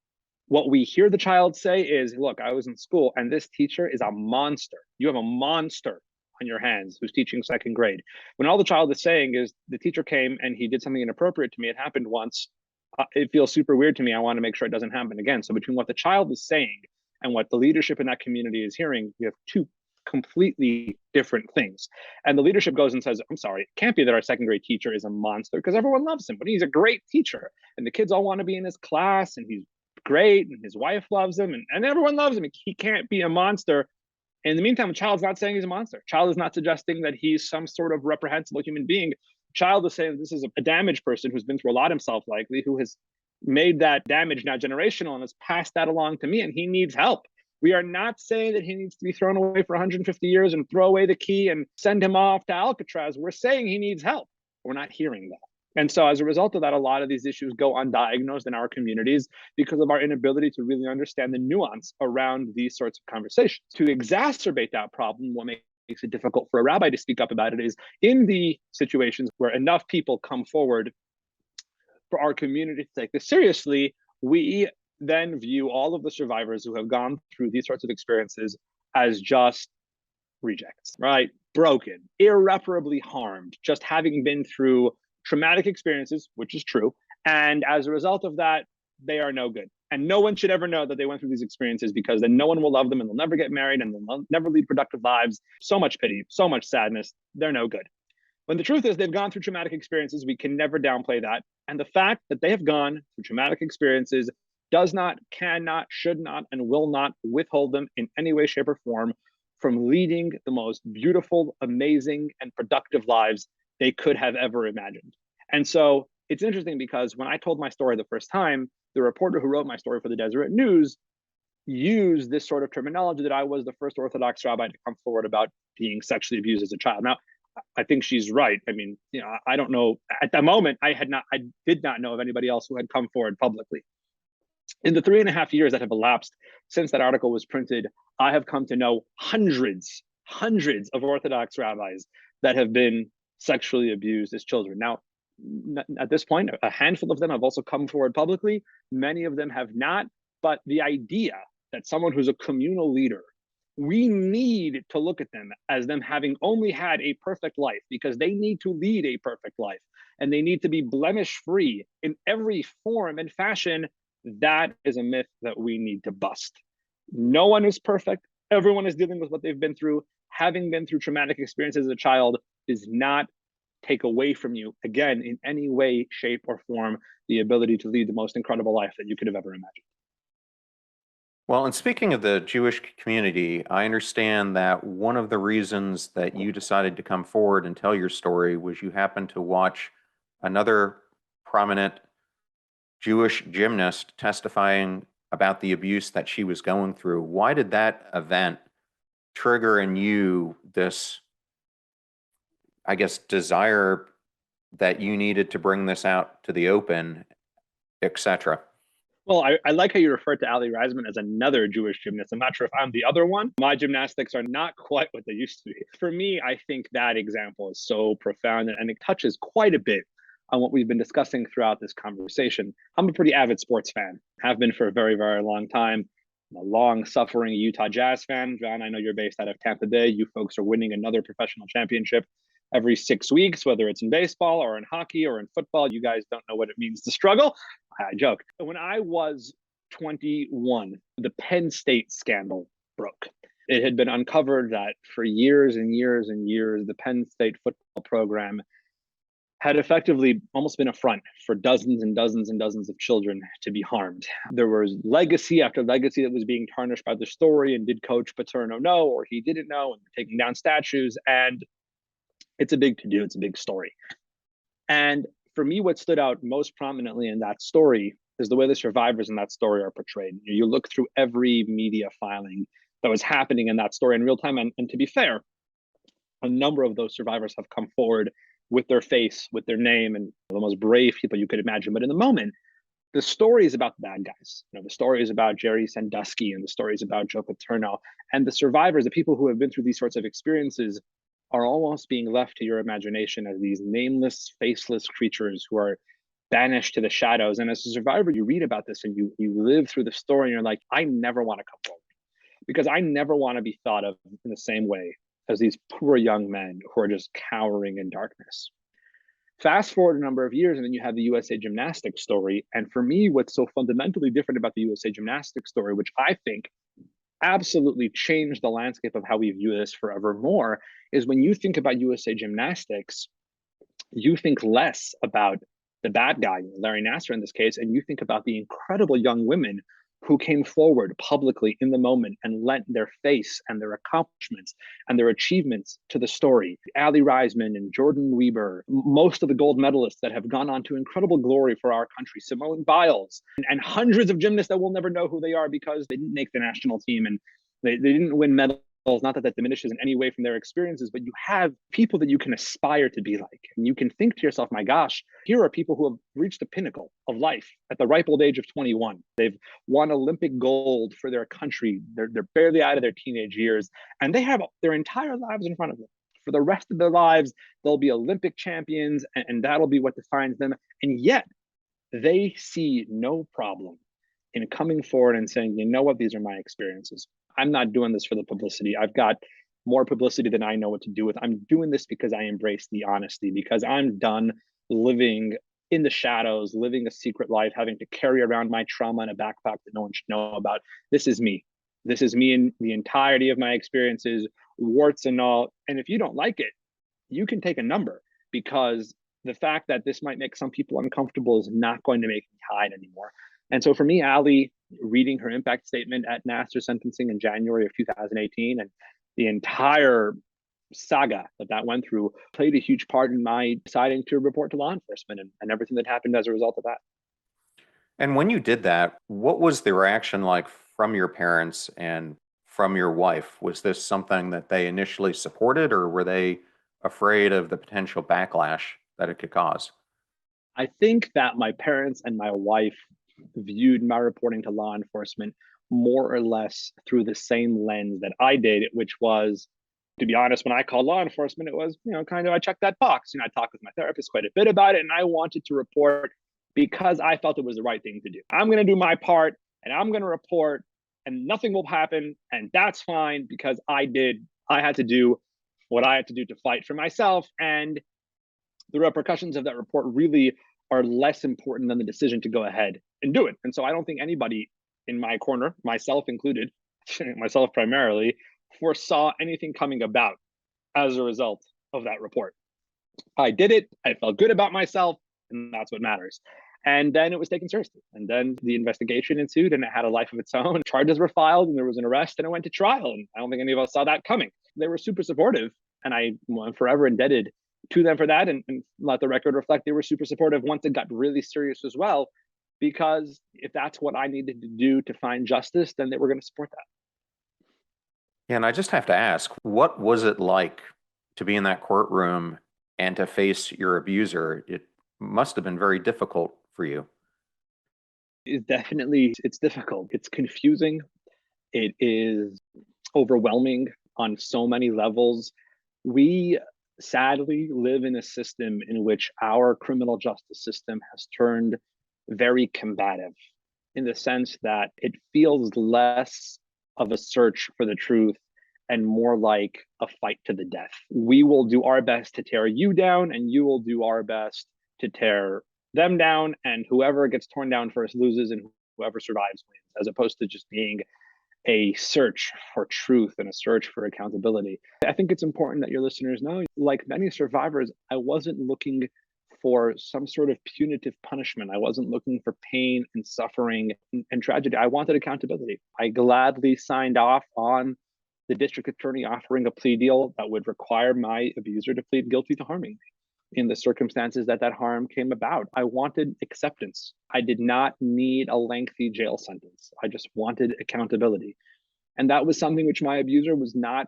what we hear the child say is, look, I was in school and this teacher is a monster. You have a monster on your hands who's teaching second grade. When all the child is saying is, the teacher came and he did something inappropriate to me. It happened once. It feels super weird to me. I want to make sure it doesn't happen again. So between what the child is saying and what the leadership in that community is hearing, we have two completely different things. And the leadership goes and says, I'm sorry, it can't be that our second grade teacher is a monster because everyone loves him, but he's a great teacher. And the kids all want to be in his class and he's great and his wife loves him and everyone loves him. He can't be a monster. In the meantime, the child's not saying he's a monster. Child is not suggesting that he's some sort of reprehensible human being. Child is saying this is a damaged person who's been through a lot himself, likely, who has made that damage now generational and has passed that along to me, and he needs help. We are not saying that he needs to be thrown away for 150 years and throw away the key and send him off to Alcatraz. We're saying he needs help. We're not hearing that. And so as a result of that, a lot of these issues go undiagnosed in our communities because of our inability to really understand the nuance around these sorts of conversations. To exacerbate that problem, what makes it difficult for a rabbi to speak up about it is in the situations where enough people come forward for our community to take this seriously, we then view all of the survivors who have gone through these sorts of experiences as just rejects, right? Broken, irreparably harmed, just having been through traumatic experiences, which is true. And as a result of that, they are no good. And no one should ever know that they went through these experiences because then no one will love them and they'll never get married and they'll never lead productive lives. So much pity, so much sadness. They're no good. When the truth is they've gone through traumatic experiences, we can never downplay that. And the fact that they have gone through traumatic experiences does not, cannot, should not, and will not withhold them in any way, shape, or form from leading the most beautiful, amazing, and productive lives they could have ever imagined. And so it's interesting because when I told my story the first time, the reporter who wrote my story for the Deseret News used this sort of terminology that I was the first Orthodox rabbi to come forward about being sexually abused as a child. Now, I think she's right. I mean, I don't know. At the moment, I did not know of anybody else who had come forward publicly. In the 3.5 years that have elapsed since that article was printed, I have come to know hundreds of Orthodox rabbis that have been sexually abused as children. Now, at this point, a handful of them have also come forward publicly. Many of them have not. But the idea that someone who's a communal leader, we need to look at them as them having only had a perfect life because they need to lead a perfect life and they need to be blemish-free in every form and fashion. That is a myth that we need to bust. No one is perfect. Everyone is dealing with what they've been through. Having been through traumatic experiences as a child does not take away from you, again, in any way, shape, or form, the ability to lead the most incredible life that you could have ever imagined. Well, and speaking of the Jewish community, I understand that one of the reasons that you decided to come forward and tell your story was you happened to watch another prominent Jewish gymnast testifying about the abuse that she was going through. Why did that event trigger in you this, I guess, desire that you needed to bring this out to the open, etc.? Well, I like how you referred to Ali Reisman as another Jewish gymnast. I'm not sure if I'm the other one. My gymnastics are not quite what they used to be. For me, I think that example is so profound and it touches quite a bit on what we've been discussing throughout this conversation. I'm a pretty avid sports fan, have been for a very, very long time. I'm a long-suffering Utah Jazz fan. John, I know you're based out of Tampa Bay. You folks are winning another professional championship every 6 weeks, whether it's in baseball or in hockey or in football. You guys don't know what it means to struggle. I joke. When I was 21, the Penn State scandal broke. It had been uncovered that for years and years and years, the Penn State football program had effectively almost been a front for dozens and dozens and dozens of children to be harmed. There was legacy after legacy that was being tarnished by the story. And did Coach Paterno know, or he didn't know, and taking down statues. And it's a big to-do. It's a big story. And for me, what stood out most prominently in that story is the way the survivors in that story are portrayed. You look through every media filing that was happening in that story in real time. And to be fair, a number of those survivors have come forward with their face, with their name, and the most brave people you could imagine. But in the moment, the story is about the bad guys. The story is about Jerry Sandusky, and the story is about Joe Paterno. And the survivors, the people who have been through these sorts of experiences, are almost being left to your imagination as these nameless, faceless creatures who are banished to the shadows. And as a survivor, you read about this and you live through the story and you're like, I never want to come forward because I never want to be thought of in the same way as these poor young men who are just cowering in darkness. Fast forward a number of years, and then you have the USA Gymnastics story. And for me, what's so fundamentally different about the USA Gymnastics story, which I think absolutely changed the landscape of how we view this forevermore, is when you think about USA Gymnastics, you think less about the bad guy, Larry Nassar in this case, and you think about the incredible young women who came forward publicly in the moment and lent their face and their accomplishments and their achievements to the story. Ali Reisman and Jordan Weber, most of the gold medalists that have gone on to incredible glory for our country, Simone Biles, and hundreds of gymnasts that we'll never know who they are because they didn't make the national team and they didn't win medals. Not that that diminishes in any way from their experiences, but you have people that you can aspire to be like. And you can think to yourself, my gosh, here are people who have reached the pinnacle of life at the ripe old age of 21. They've won Olympic gold for their country. They're barely out of their teenage years, and they have their entire lives in front of them. For the rest of their lives, they'll be Olympic champions, and that'll be what defines them. And yet, they see no problem in coming forward and saying, you know what, these are my experiences. I'm not doing this for the publicity. I've got more publicity than I know what to do with. I'm doing this because I embrace the honesty, because I'm done living in the shadows, living a secret life, having to carry around my trauma in a backpack that no one should know about. This is me. This is me in the entirety of my experiences, warts and all. And if you don't like it, you can take a number, because the fact that this might make some people uncomfortable is not going to make me hide anymore. And so for me, Ali, reading her impact statement at Nassar's sentencing in January of 2018 and the entire saga that went through played a huge part in my deciding to report to law enforcement and everything that happened as a result of that. And when you did that, what was the reaction like from your parents and from your wife? Was this something that they initially supported, or were they afraid of the potential backlash that it could cause? I think that my parents and my wife viewed my reporting to law enforcement more or less through the same lens that I did, which was, to be honest, when I called law enforcement, it was, kind of, I checked that box. I talked with my therapist quite a bit about it, and I wanted to report because I felt it was the right thing to do. I'm going to do my part and I'm going to report and nothing will happen. And that's fine because I had to do what I had to do to fight for myself. And the repercussions of that report really are less important than the decision to go ahead and do it. And so I don't think anybody in my corner, myself included, myself primarily, foresaw anything coming about as a result of that report. I did it, I felt good about myself, and that's what matters. And then it was taken seriously. And then the investigation ensued and it had a life of its own. Charges were filed and there was an arrest and it went to trial. And I don't think any of us saw that coming. They were super supportive and I'm forever indebted to them for that. And let the record reflect, they were super supportive once it got really serious as well, because if that's what I needed to do to find justice, then they were going to support that. Yeah, and I just have to ask, what was it like to be in that courtroom and to face your abuser? It must have been very difficult for you. It's difficult. It's confusing. It is overwhelming on so many levels. We sadly live in a system in which our criminal justice system has turned very combative, in the sense that it feels less of a search for the truth and more like a fight to the death. We will do our best to tear you down, and you will do our best to tear them down, and whoever gets torn down first loses, and whoever survives wins, as opposed to just being a search for truth and a search for accountability. I think it's important that your listeners know, like many survivors, I wasn't looking for some sort of punitive punishment. I wasn't looking for pain and suffering and tragedy. I wanted accountability. I gladly signed off on the district attorney offering a plea deal that would require my abuser to plead guilty to harming me in the circumstances that harm came about. I wanted acceptance. I did not need a lengthy jail sentence. I just wanted accountability. And that was something which my abuser was not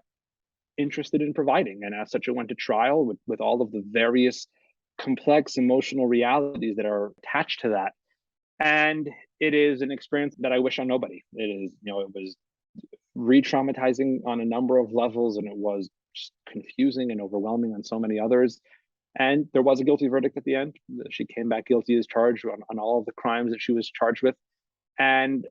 interested in providing. And as such, it went to trial with all of the various complex emotional realities that are attached to that. And it is an experience that I wish on nobody. It is, it was re-traumatizing on a number of levels, and it was just confusing and overwhelming on so many others. And there was a guilty verdict at the end. She came back guilty as charged on all of the crimes that she was charged with. And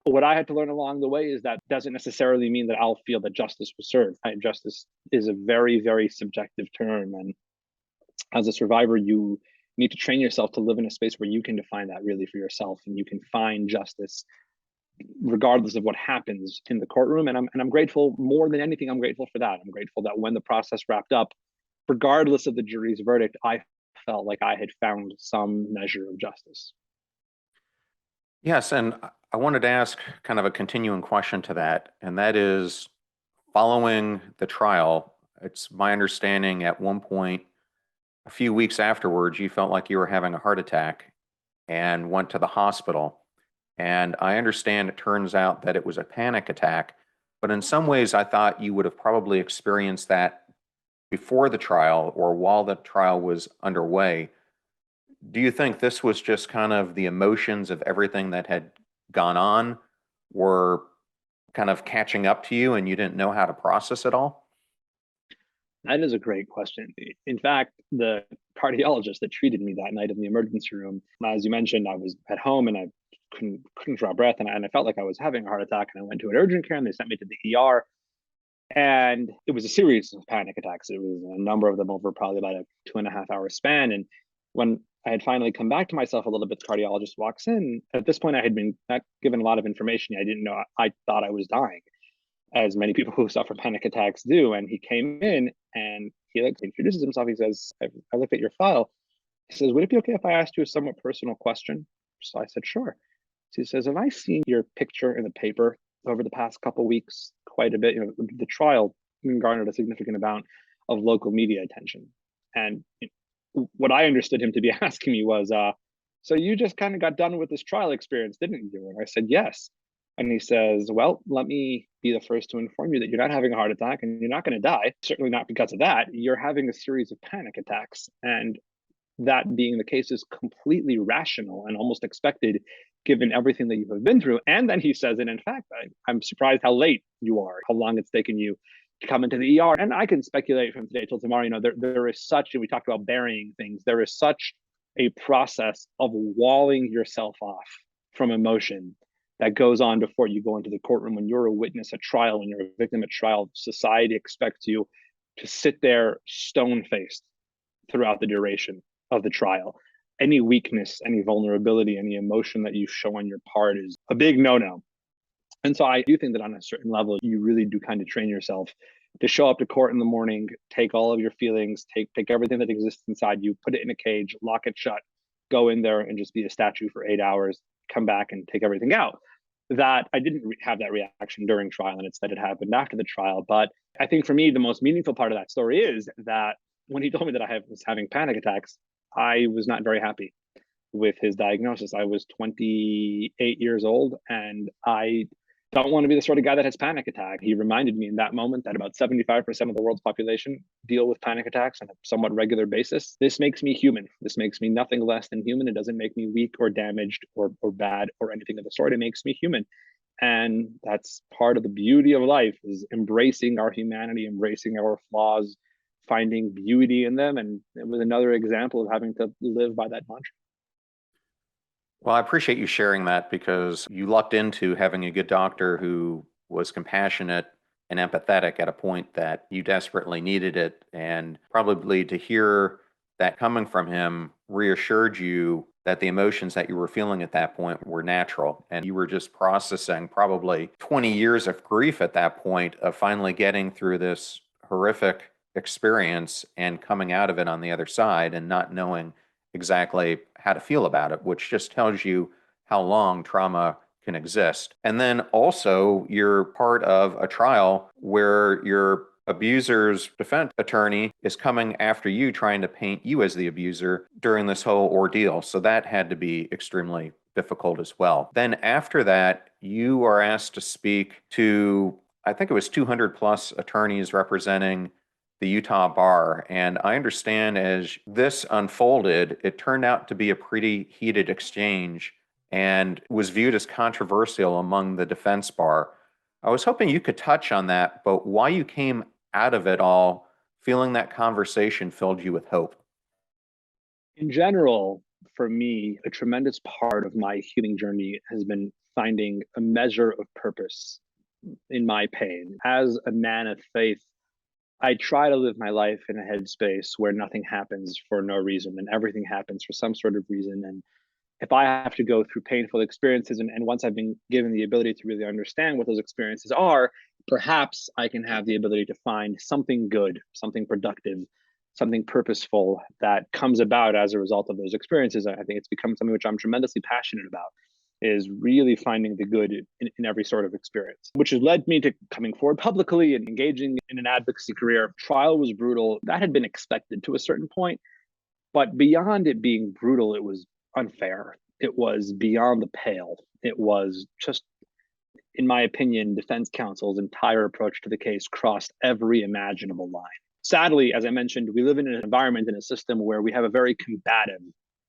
what I had to learn along the way is that doesn't necessarily mean that I'll feel that justice was served. Justice is a very, very subjective term. And as a survivor, you need to train yourself to live in a space where you can define that really for yourself, and you can find justice regardless of what happens in the courtroom. And I'm grateful, more than anything, I'm grateful for that. I'm grateful that when the process wrapped up, regardless of the jury's verdict, I felt like I had found some measure of justice. Yes, and I wanted to ask kind of a continuing question to that, and that is following the trial, it's my understanding at one point, a few weeks afterwards, you felt like you were having a heart attack and went to the hospital. And I understand it turns out that it was a panic attack, but in some ways, I thought you would have probably experienced that before the trial or while the trial was underway. Do you think this was just kind of the emotions of everything that had gone on were kind of catching up to you and you didn't know how to process it all? That is a great question. In fact, the cardiologist that treated me that night in the emergency room, as you mentioned, I was at home and I couldn't draw breath, and I felt like I was having a heart attack. And I went to an urgent care, and they sent me to the ER. And it was a series of panic attacks. It was a number of them over probably about a 2.5 hour span. And when I had finally come back to myself a little bit, the cardiologist walks in. At this point, I had been not given a lot of information. I didn't know. I thought I was dying, as many people who suffer panic attacks do. And he came in and he like introduces himself. He says, I looked at your file. He says, would it be okay if I asked you a somewhat personal question? So I said, sure. So he says, have I seen your picture in the paper over the past couple of weeks quite a bit? You know, the trial garnered a significant amount of local media attention. And what I understood him to be asking me was, so you just kind of got done with this trial experience, didn't you? And I said, yes. And he says, well, let me be the first to inform you that you're not having a heart attack and you're not going to die. Certainly not because of that. You're having a series of panic attacks. And that being the case is completely rational and almost expected given everything that you have been through. And then he says, and in fact, I'm surprised how late you are, how long it's taken you to come into the ER. And I can speculate from today till tomorrow, there is such, and we talked about burying things, there is such a process of walling yourself off from emotion that goes on before you go into the courtroom. When you're a witness at trial, when you're a victim at trial, society expects you to sit there stone-faced throughout the duration of the trial. Any weakness, any vulnerability, any emotion that you show on your part is a big no-no. And so I do think that on a certain level, you really do kind of train yourself to show up to court in the morning, take all of your feelings, take everything that exists inside you, put it in a cage, lock it shut, go in there and just be a statue for 8 hours, come back and take everything out. That I didn't have that reaction during trial, and instead it happened after the trial. But I think for me, the most meaningful part of that story is that when he told me that I was having panic attacks, I was not very happy with his diagnosis. I was 28 years old, and I don't want to be the sort of guy that has panic attack. He reminded me in that moment that about 75% of the world's population deal with panic attacks on a somewhat regular basis. This makes me human. This makes me nothing less than human. It doesn't make me weak or damaged or bad or anything of the sort. It makes me human. And that's part of the beauty of life, is embracing our humanity, embracing our flaws, finding beauty in them. And it was another example of having to live by that mantra. Well, I appreciate you sharing that because you lucked into having a good doctor who was compassionate and empathetic at a point that you desperately needed it. And probably to hear that coming from him reassured you that the emotions that you were feeling at that point were natural. And you were just processing probably 20 years of grief at that point of finally getting through this horrific experience and coming out of it on the other side and not knowing exactly how to feel about it, which just tells you how long trauma can exist. And then also, you're part of a trial where your abuser's defense attorney is coming after you, trying to paint you as the abuser during this whole ordeal. So that had to be extremely difficult as well. Then after that, you are asked to speak to, I think it was 200 plus attorneys representing the Utah bar. And I understand as this unfolded, it turned out to be a pretty heated exchange and was viewed as controversial among the defense bar. I was hoping you could touch on that, but why you came out of it all feeling that conversation filled you with hope. In general, for me, a tremendous part of my healing journey has been finding a measure of purpose in my pain. As a man of faith, I try to live my life in a headspace where nothing happens for no reason and everything happens for some sort of reason. And if I have to go through painful experiences, and once I've been given the ability to really understand what those experiences are, perhaps I can have the ability to find something good, something productive, something purposeful that comes about as a result of those experiences. I think it's become something which I'm tremendously passionate about, is really finding the good in every sort of experience, which has led me to coming forward publicly and engaging in an advocacy career. Trial was brutal. That had been expected to a certain point, but beyond it being brutal, it was unfair. It was beyond the pale. It was just, in my opinion, defense counsel's entire approach to the case crossed every imaginable line. Sadly, as I mentioned, we live in an environment, in a system where we have a very combative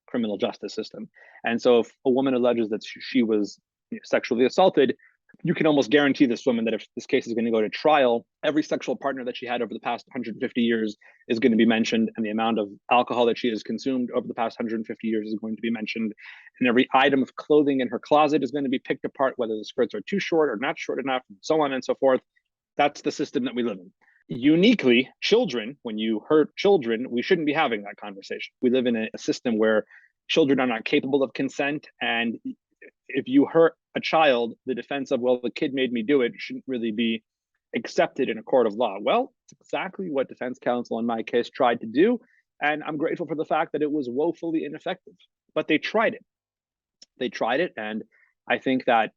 criminal justice system. And so if a woman alleges that she was sexually assaulted, you can almost guarantee this woman that if this case is going to go to trial, every sexual partner that she had over the past 150 years is going to be mentioned, and the amount of alcohol that she has consumed over the past 150 years is going to be mentioned, and every item of clothing in her closet is going to be picked apart, whether the skirts are too short or not short enough, and so on and so forth. That's the system that we live in. Uniquely, children, when you hurt children, we shouldn't be having that conversation. We live in a system where children are not capable of consent, and if you hurt a child, the defense of, well, the kid made me do it, shouldn't really be accepted in a court of law. Well, it's exactly what defense counsel in my case tried to do, and I'm grateful for the fact that it was woefully ineffective. But they tried it. They tried it, and I think that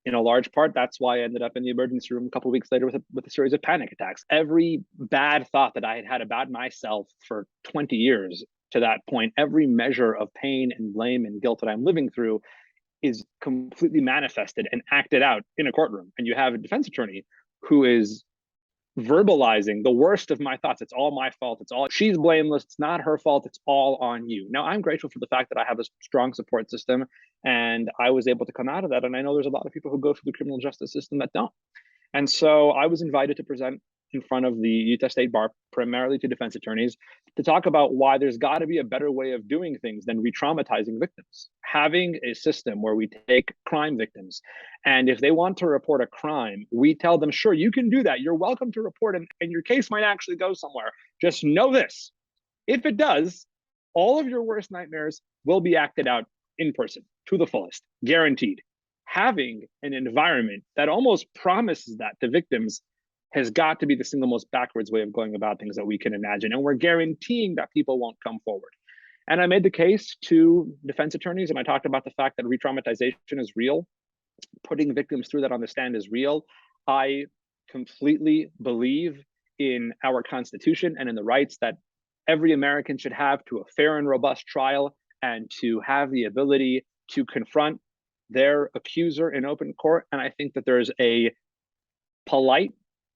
in a large part, that's why I ended up in the emergency room a couple of weeks later with a series of panic attacks. Every bad thought that I had had about myself for 20 years to that point, every measure of pain and blame and guilt that I'm living through is completely manifested and acted out in a courtroom. And you have a defense attorney who is verbalizing the worst of my thoughts. It's all my fault. She's blameless. It's not her fault. It's all on you. Now, I'm grateful for the fact that I have a strong support system and I was able to come out of that. And I know there's a lot of people who go through the criminal justice system that don't. And so I was invited to present in front of the Utah State Bar, primarily to defense attorneys, to talk about why there's got to be a better way of doing things than re-traumatizing victims. Having a system where we take crime victims, and if they want to report a crime, we tell them, sure, you can do that. You're welcome to report, and your case might actually go somewhere. Just know this. If it does, all of your worst nightmares will be acted out in person to the fullest, guaranteed. Having an environment that almost promises that to victims has got to be the single most backwards way of going about things that we can imagine. And we're guaranteeing that people won't come forward. And I made the case to defense attorneys, and I talked about the fact that re-traumatization is real. Putting victims through that on the stand is real. I completely believe in our Constitution and in the rights that every American should have to a fair and robust trial, and to have the ability to confront their accuser in open court. And I think that there's a polite,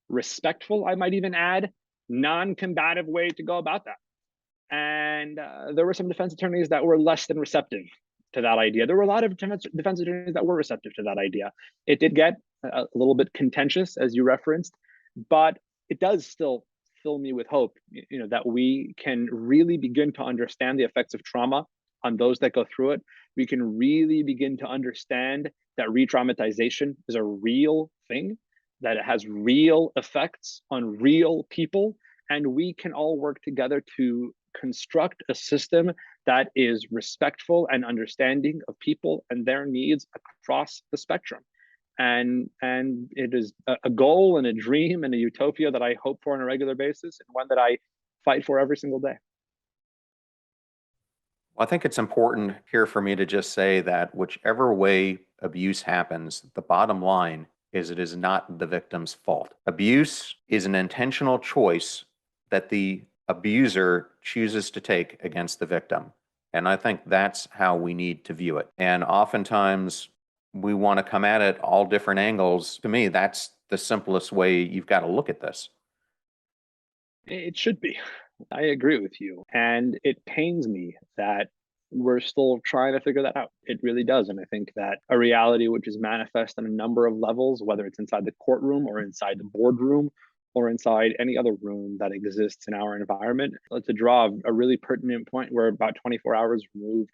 respectful, I might even add, non-combative way to go about that. And there were some defense attorneys that were less than receptive to that idea. There were a lot of defense attorneys that were receptive to that idea. It did get a little bit contentious, as you referenced, but it does still fill me with hope, that we can really begin to understand the effects of trauma on those that go through it. We can really begin to understand that re-traumatization is a real thing, that it has real effects on real people, and we can all work together to construct a system that is respectful and understanding of people and their needs across the spectrum. And it is a goal and a dream and a utopia that I hope for on a regular basis, and one that I fight for every single day. Well, I think it's important here for me to just say that whichever way abuse happens, the bottom line is it is not the victim's fault. Abuse is an intentional choice that the abuser chooses to take against the victim. And I think that's how we need to view it. And oftentimes we want to come at it all different angles. To me, that's the simplest way you've got to look at this. It should be. I agree with you. And it pains me that we're still trying to figure that out. It really does. And I think that a reality which is manifest on a number of levels, whether it's inside the courtroom or inside the boardroom or inside any other room that exists in our environment. To draw a really pertinent point, we're about 24 hours removed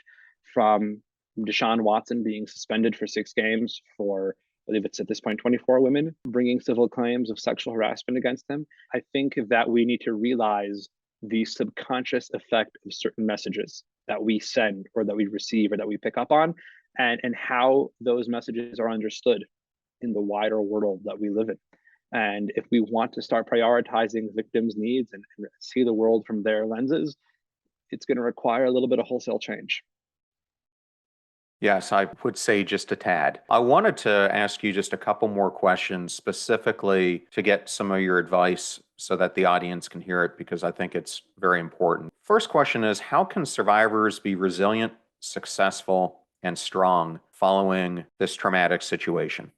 from Deshaun Watson being suspended for 6 games for, I believe it's at this point 24 women, bringing civil claims of sexual harassment against him. I think that we need to realize the subconscious effect of certain messages that we send or that we receive or that we pick up on, and how those messages are understood in the wider world that we live in. And if we want to start prioritizing victims' needs and see the world from their lenses, it's going to require a little bit of wholesale change. Yes, I would say just a tad. I wanted to ask you just a couple more questions specifically to get some of your advice so that the audience can hear it, because I think it's very important. First question is, how can survivors be resilient, successful, and strong following this traumatic situation?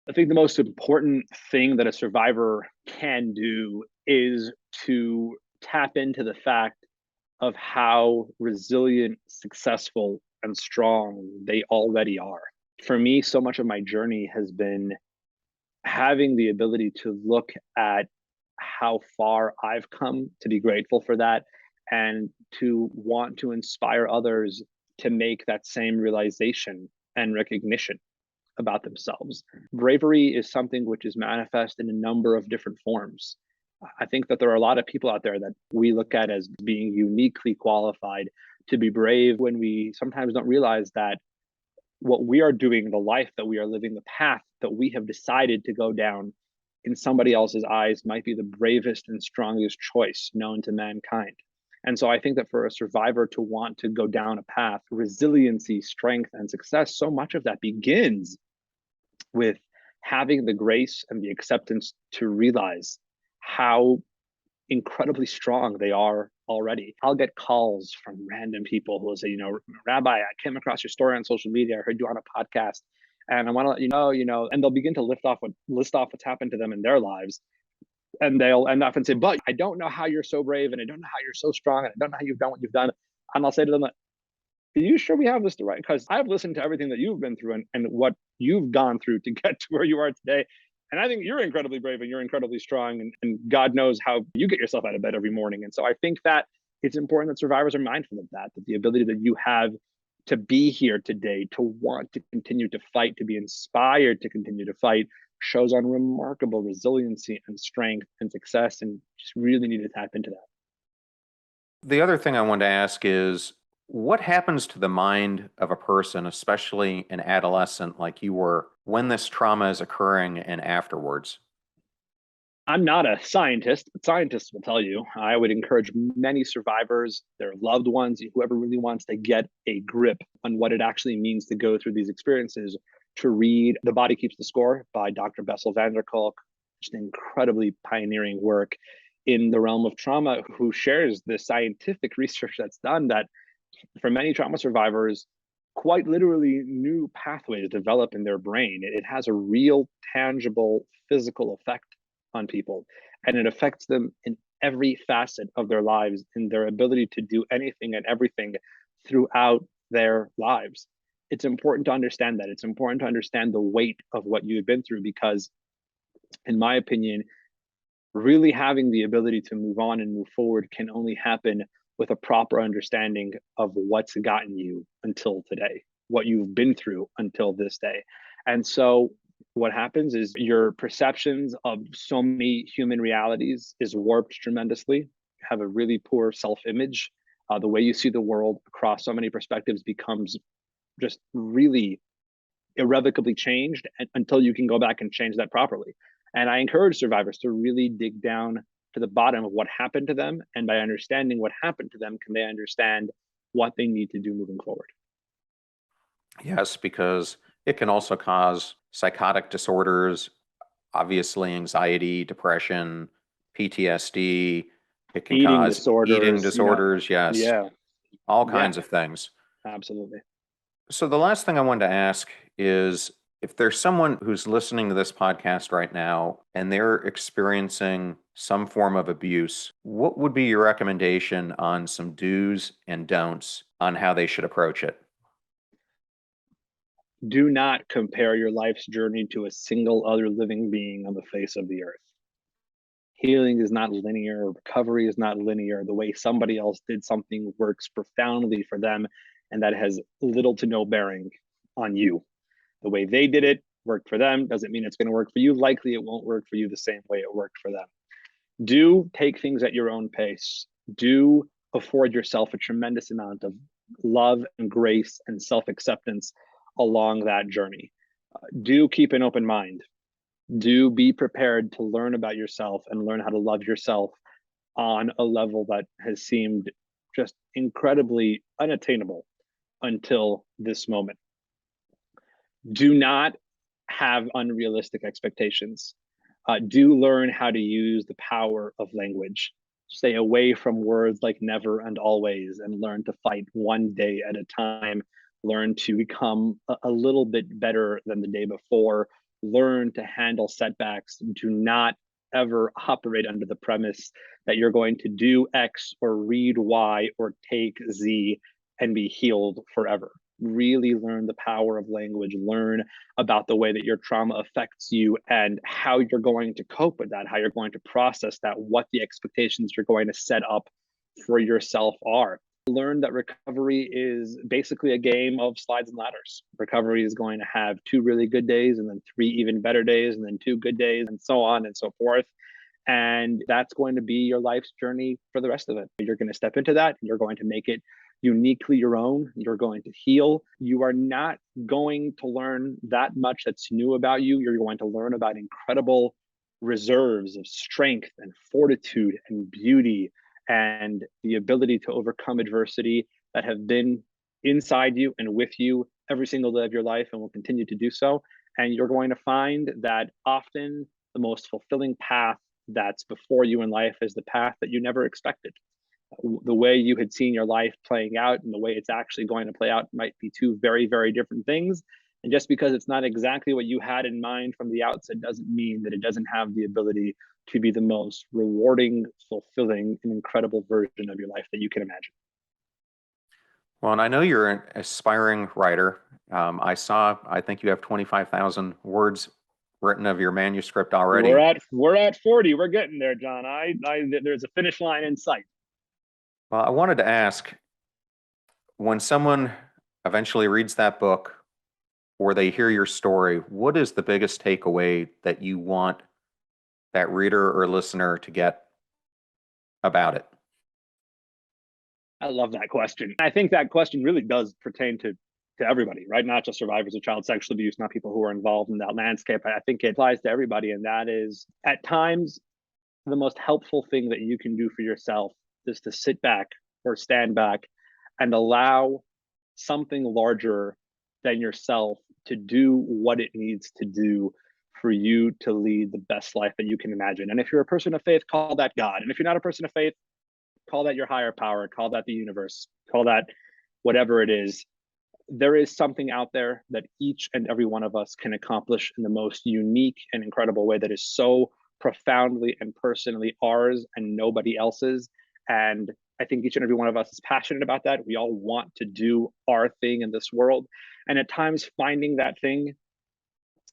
I think the most important thing that a survivor can do is to tap into the fact of how resilient, successful, and strong they already are. For me, so much of my journey has been having the ability to look at how far I've come, to be grateful for that, and to want to inspire others to make that same realization and recognition about themselves. Bravery is something which is manifest in a number of different forms. I think that there are a lot of people out there that we look at as being uniquely qualified to be brave, when we sometimes don't realize that what we are doing, the life that we are living, the path that we have decided to go down, in somebody else's eyes might be the bravest and strongest choice known to mankind. And so I think that for a survivor to want to go down a path, resiliency, strength, and success, so much of that begins with having the grace and the acceptance to realize how incredibly strong they are already. I'll get calls from random people who will say, Rabbi, I came across your story on social media. I heard you on a podcast, and I want to let you know, and they'll begin to list off what's happened to them in their lives. And they'll end up and say, but I don't know how you're so brave, and I don't know how you're so strong, and I don't know how you've done what you've done. And I'll say to them, are you sure we have this right? Because I've listened to everything that you've been through and what you've gone through to get to where you are today. And I think you're incredibly brave and you're incredibly strong, and God knows how you get yourself out of bed every morning. And so I think that it's important that survivors are mindful of that the ability that you have to be here today, to want to continue to fight, to be inspired to continue to fight, shows on remarkable resiliency and strength and success, and just really need to tap into that. The other thing I wanted to ask is, what happens to the mind of a person, especially an adolescent like you were, when this trauma is occurring and afterwards? I'm not a scientist, but scientists will tell you. I would encourage many survivors, their loved ones, whoever really wants to get a grip on what it actually means to go through these experiences, to read The Body Keeps the Score by Dr. Bessel van der Kolk, just incredibly pioneering work in the realm of trauma, who shares the scientific research that's done that for many trauma survivors, quite literally new pathways develop in their brain. It has a real, tangible, physical effect on people, and it affects them in every facet of their lives, in their ability to do anything and everything throughout their lives. It's important to understand that. It's important to understand the weight of what you've been through, because in my opinion, really having the ability to move on and move forward can only happen with a proper understanding of what's gotten you until today, what you've been through until this day. And so what happens is your perceptions of so many human realities is warped tremendously. You have a really poor self-image. The way you see the world across so many perspectives becomes just really irrevocably changed until you can go back and change that properly. And I encourage survivors to really dig down to the bottom of what happened to them. And by understanding what happened to them, can they understand what they need to do moving forward? Yes, because it can also cause psychotic disorders, obviously anxiety, depression, PTSD. It can Eating cause eating disorders, disorders, yes, yeah, all yeah, kinds of things. absolutely. So the last thing I wanted to ask is, if there's someone who's listening to this podcast right now and they're experiencing some form of abuse, what would be your recommendation on some do's and don'ts on how they should approach it? Do not compare your life's journey to a single other living being on the face of the earth. Healing is not linear, recovery is not linear. The way somebody else did something works profoundly for them, and that has little to no bearing on you. The way they did it worked for them doesn't mean it's going to work for you. Likely, it won't work for you the same way it worked for them. Do take things at your own pace. Do afford yourself a tremendous amount of love and grace and self-acceptance along that journey. Do keep an open mind. Do be prepared to learn about yourself and learn how to love yourself on a level that has seemed just incredibly unattainable until this moment. Do not have unrealistic expectations. Do learn how to use the power of language. Stay away from words like never and always, and learn to fight one day at a time. Learn to become a little bit better than the day before. Learn to handle setbacks. Do not ever operate under the premise that you're going to do X or read Y or take Z and be healed forever. Really learn the power of language, learn about the way that your trauma affects you and how you're going to cope with that, how you're going to process that, what the expectations you're going to set up for yourself are. Learn that recovery is basically a game of slides and ladders. Recovery is going to have 2 really good days and then 3 even better days and then 2 good days and so on and so forth. And that's going to be your life's journey for the rest of it. You're going to step into that. You're going to make it uniquely your own. You're going to heal. You are not going to learn that much that's new about you. You're going to learn about incredible reserves of strength and fortitude and beauty and the ability to overcome adversity that have been inside you and with you every single day of your life and will continue to do so. And you're going to find that often the most fulfilling path that's before you in life is the path that you never expected. The way you had seen your life playing out and the way it's actually going to play out might be 2 very, very different things. And just because it's not exactly what you had in mind from the outset doesn't mean that it doesn't have the ability to be the most rewarding, fulfilling, and incredible version of your life that you can imagine. Well, and I know you're an aspiring writer. I think you have 25,000 words written of your manuscript already. We're at 40. We're getting there, John. There's a finish line in sight. Well, I wanted to ask, when someone eventually reads that book or they hear your story, what is the biggest takeaway that you want that reader or listener to get about it? I love that question. I think that question really does pertain to everybody, right? Not just survivors of child sexual abuse, not people who are involved in that landscape. I think it applies to everybody. And that is, at times, the most helpful thing that you can do for yourself is to sit back or stand back and allow something larger than yourself to do what it needs to do for you to lead the best life that you can imagine. And if you're a person of faith, call that God. And if you're not a person of faith, call that your higher power, call that the universe, call that whatever it is. There is something out there that each and every one of us can accomplish in the most unique and incredible way that is so profoundly and personally ours and nobody else's. And I think each and every one of us is passionate about that. We all want to do our thing in this world. And at times, finding that thing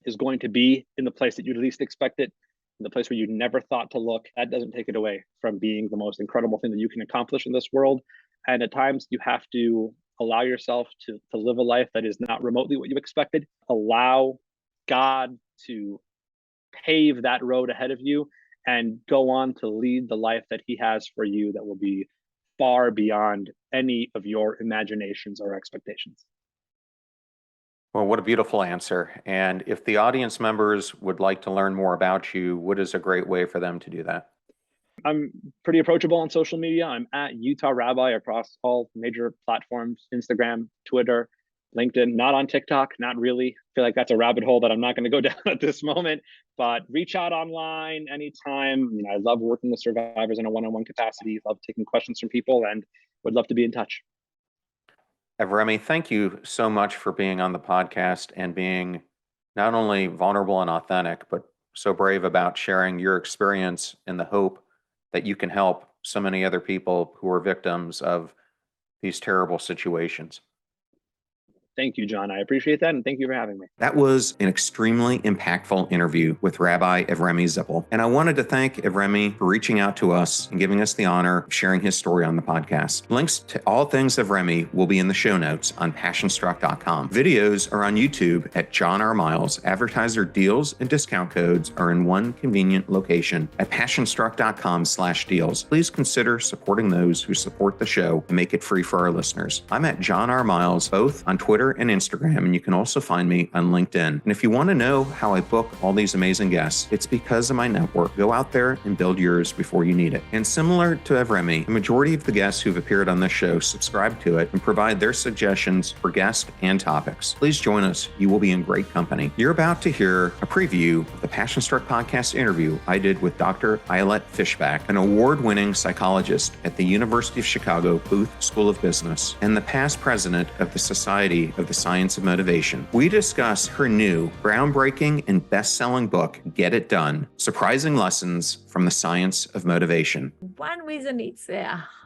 is going to be in the place that you least expect it, in the place where you never thought to look. That doesn't take it away from being the most incredible thing that you can accomplish in this world. And at times, you have to allow yourself to live a life that is not remotely what you expected. Allow God to pave that road ahead of you and go on to lead the life that He has for you that will be far beyond any of your imaginations or expectations. Well, what a beautiful answer. And if the audience members would like to learn more about you, what is a great way for them to do that? I'm pretty approachable on social media. I'm at Utah Rabbi across all major platforms, Instagram, Twitter, LinkedIn, not on TikTok, not really. I feel like that's a rabbit hole that I'm not going to go down at this moment, but reach out online anytime. I love working with survivors in a one-on-one capacity, love taking questions from people, and would love to be in touch. Avremi, thank you so much for being on the podcast and being not only vulnerable and authentic, but so brave about sharing your experience in the hope that you can help so many other people who are victims of these terrible situations. Thank you, John. I appreciate that. And thank you for having me. That was an extremely impactful interview with Rabbi Avremi Zippel. And I wanted to thank Avremi for reaching out to us and giving us the honor of sharing his story on the podcast. Links to all things Avremi will be in the show notes on passionstruck.com. Videos are on YouTube at John R. Miles. Advertiser deals and discount codes are in one convenient location at passionstruck.com/deals. Please consider supporting those who support the show and make it free for our listeners. I'm at John R. Miles, both on Twitter and Instagram, and you can also find me on LinkedIn. And if you want to know how I book all these amazing guests, it's because of my network. Go out there and build yours before you need it. And similar to Avremi, the majority of the guests who've appeared on this show subscribe to it and provide their suggestions for guests and topics. Please join us. You will be in great company. You're about to hear a preview of the Passion Struck podcast interview I did with Dr. Ayelet Fishback, an award-winning psychologist at the University of Chicago Booth School of Business and the past president of the Society of the Science of Motivation. We discuss her new, groundbreaking, and best-selling book, Get It Done: Surprising Lessons from the Science of Motivation. One reason it's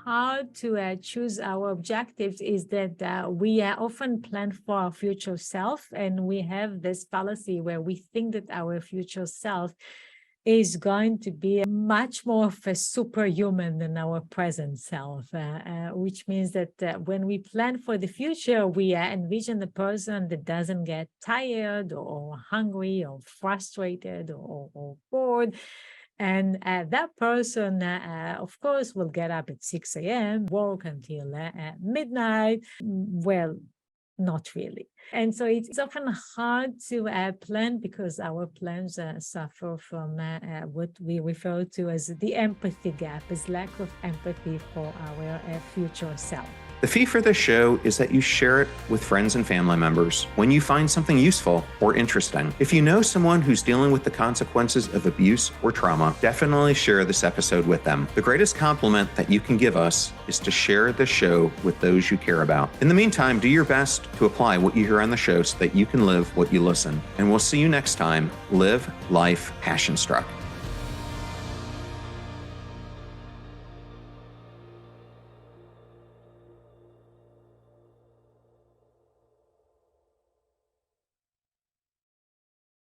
hard to choose our objectives is that we often plan for our future self, and we have this fallacy where we think that our future self is going to be much more of a superhuman than our present self, which means that when we plan for the future, we envision the person that doesn't get tired or hungry or frustrated or bored. And that person, of course, will get up at 6 a.m., work until midnight. Well, not really. And so it's often hard to plan because our plans suffer from what we refer to as the empathy gap, as lack of empathy for our future self. The fee for this show is that you share it with friends and family members when you find something useful or interesting. If you know someone who's dealing with the consequences of abuse or trauma, definitely share this episode with them. The greatest compliment that you can give us is to share the show with those you care about. In the meantime, do your best to apply what you hear on the show so that you can live what you listen. And we'll see you next time. Live life passion struck.